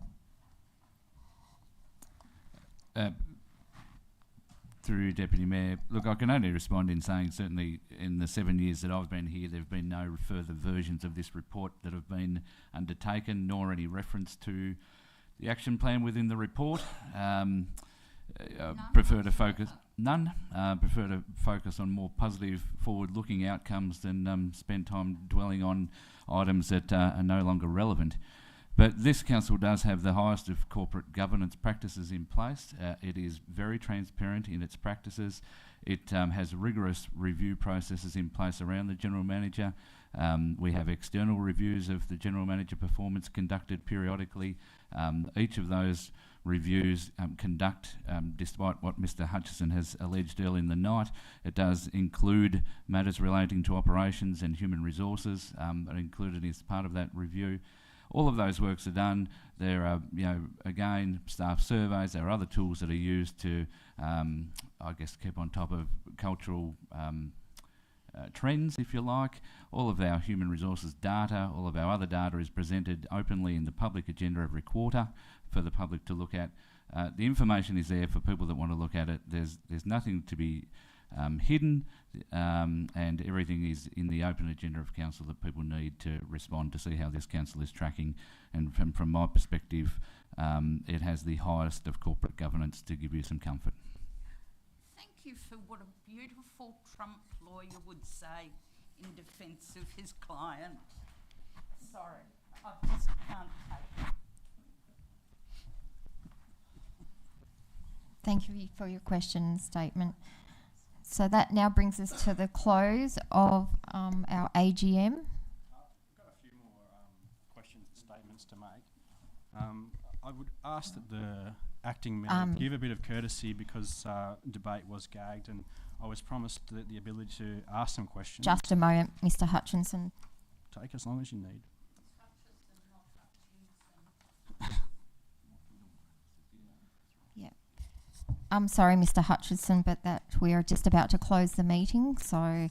Speaker 2: Through Deputy Mayor, look, I can only respond in saying certainly in the 7 years that I've been here, there have been no further versions of this report that have been undertaken, nor any reference to the action plan within the report. Prefer to focus on more positive, forward-looking outcomes than spend time dwelling on items that are no longer relevant. But this council does have the highest of corporate governance practices in place. It is very transparent in its practices. It has rigorous review processes in place around the General Manager. We have external reviews of the General Manager performance conducted periodically. Each of those reviews despite what Mr Hutchison has alleged early in the night, it does include matters relating to operations and human resources are included as part of that review. All of those works are done. There are, again, staff surveys. There are other tools that are used to, I guess, keep on top of cultural trends, if you like. All of our human resources data, all of our other data is presented openly in the public agenda every quarter for the public to look at. The information is there for people that want to look at it. There's nothing to be hidden, and everything is in the open agenda of council that people need to respond to see how this council is tracking. And from my perspective, it has the highest of corporate governance to give you some comfort.
Speaker 11: Thank you for what a beautiful Trump lawyer would say in defence of his client. Sorry, I just can't take it.
Speaker 1: Thank you for your question and statement. So that now brings us to the close of our AGM.
Speaker 8: I've got a few more questions and statements to make. I would ask that the acting mayor give a bit of courtesy because debate was gagged and I was promised the ability to ask some questions.
Speaker 1: Just a moment, Mr Hutchinson.
Speaker 8: Take as long as you need.
Speaker 1: I'm sorry, Mr Hutchinson, but that we are just about to close the meeting, so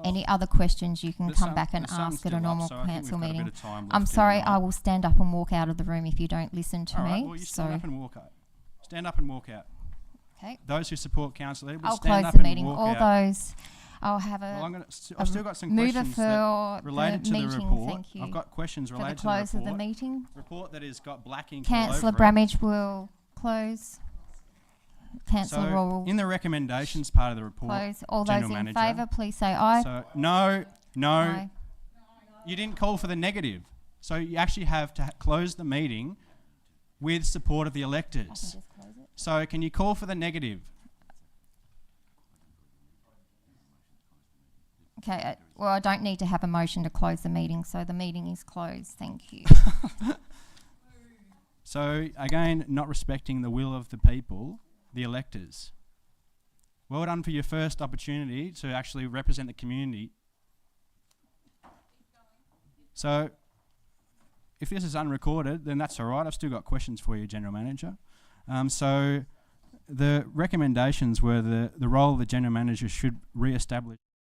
Speaker 1: any other questions you can come back and ask at a normal council meeting. I'm sorry, I will stand up and walk out of the room if you don't listen to me.
Speaker 8: Well, you stand up and walk out. Stand up and walk out.
Speaker 1: Okay.
Speaker 8: Those who support Councillor Edwards,
Speaker 1: I'll
Speaker 8: stand
Speaker 1: close
Speaker 8: up
Speaker 1: the
Speaker 8: and
Speaker 1: meeting.
Speaker 8: walk
Speaker 1: All
Speaker 8: out.
Speaker 1: those, I'll have
Speaker 8: I've still got some questions that related to the report.
Speaker 1: Thank you.
Speaker 8: I've got questions related to
Speaker 1: the close
Speaker 8: the report.
Speaker 1: of the meeting.
Speaker 8: Report that has got black ink
Speaker 1: Councillor
Speaker 8: all over
Speaker 1: Bramage will close. Councillor Raw will
Speaker 8: in the recommendations part of the report,
Speaker 1: close. All
Speaker 8: General
Speaker 1: those in
Speaker 8: Manager,
Speaker 1: favour, please say aye.
Speaker 8: So no,
Speaker 1: Aye.
Speaker 8: you didn't call for the negative. So you actually have to close the meeting with support of the electors.
Speaker 1: I can just close it.
Speaker 8: So can you call for the negative?
Speaker 1: Okay, well, I don't need to have a motion to close the meeting, so the meeting is closed. Thank you.
Speaker 8: So again, not respecting the will of the people, the electors. Well done for your first opportunity to actually represent the community. So if this is unrecorded, then that's all right. I've still got questions for you, General Manager. So the recommendations were the role of the General Manager should re-establish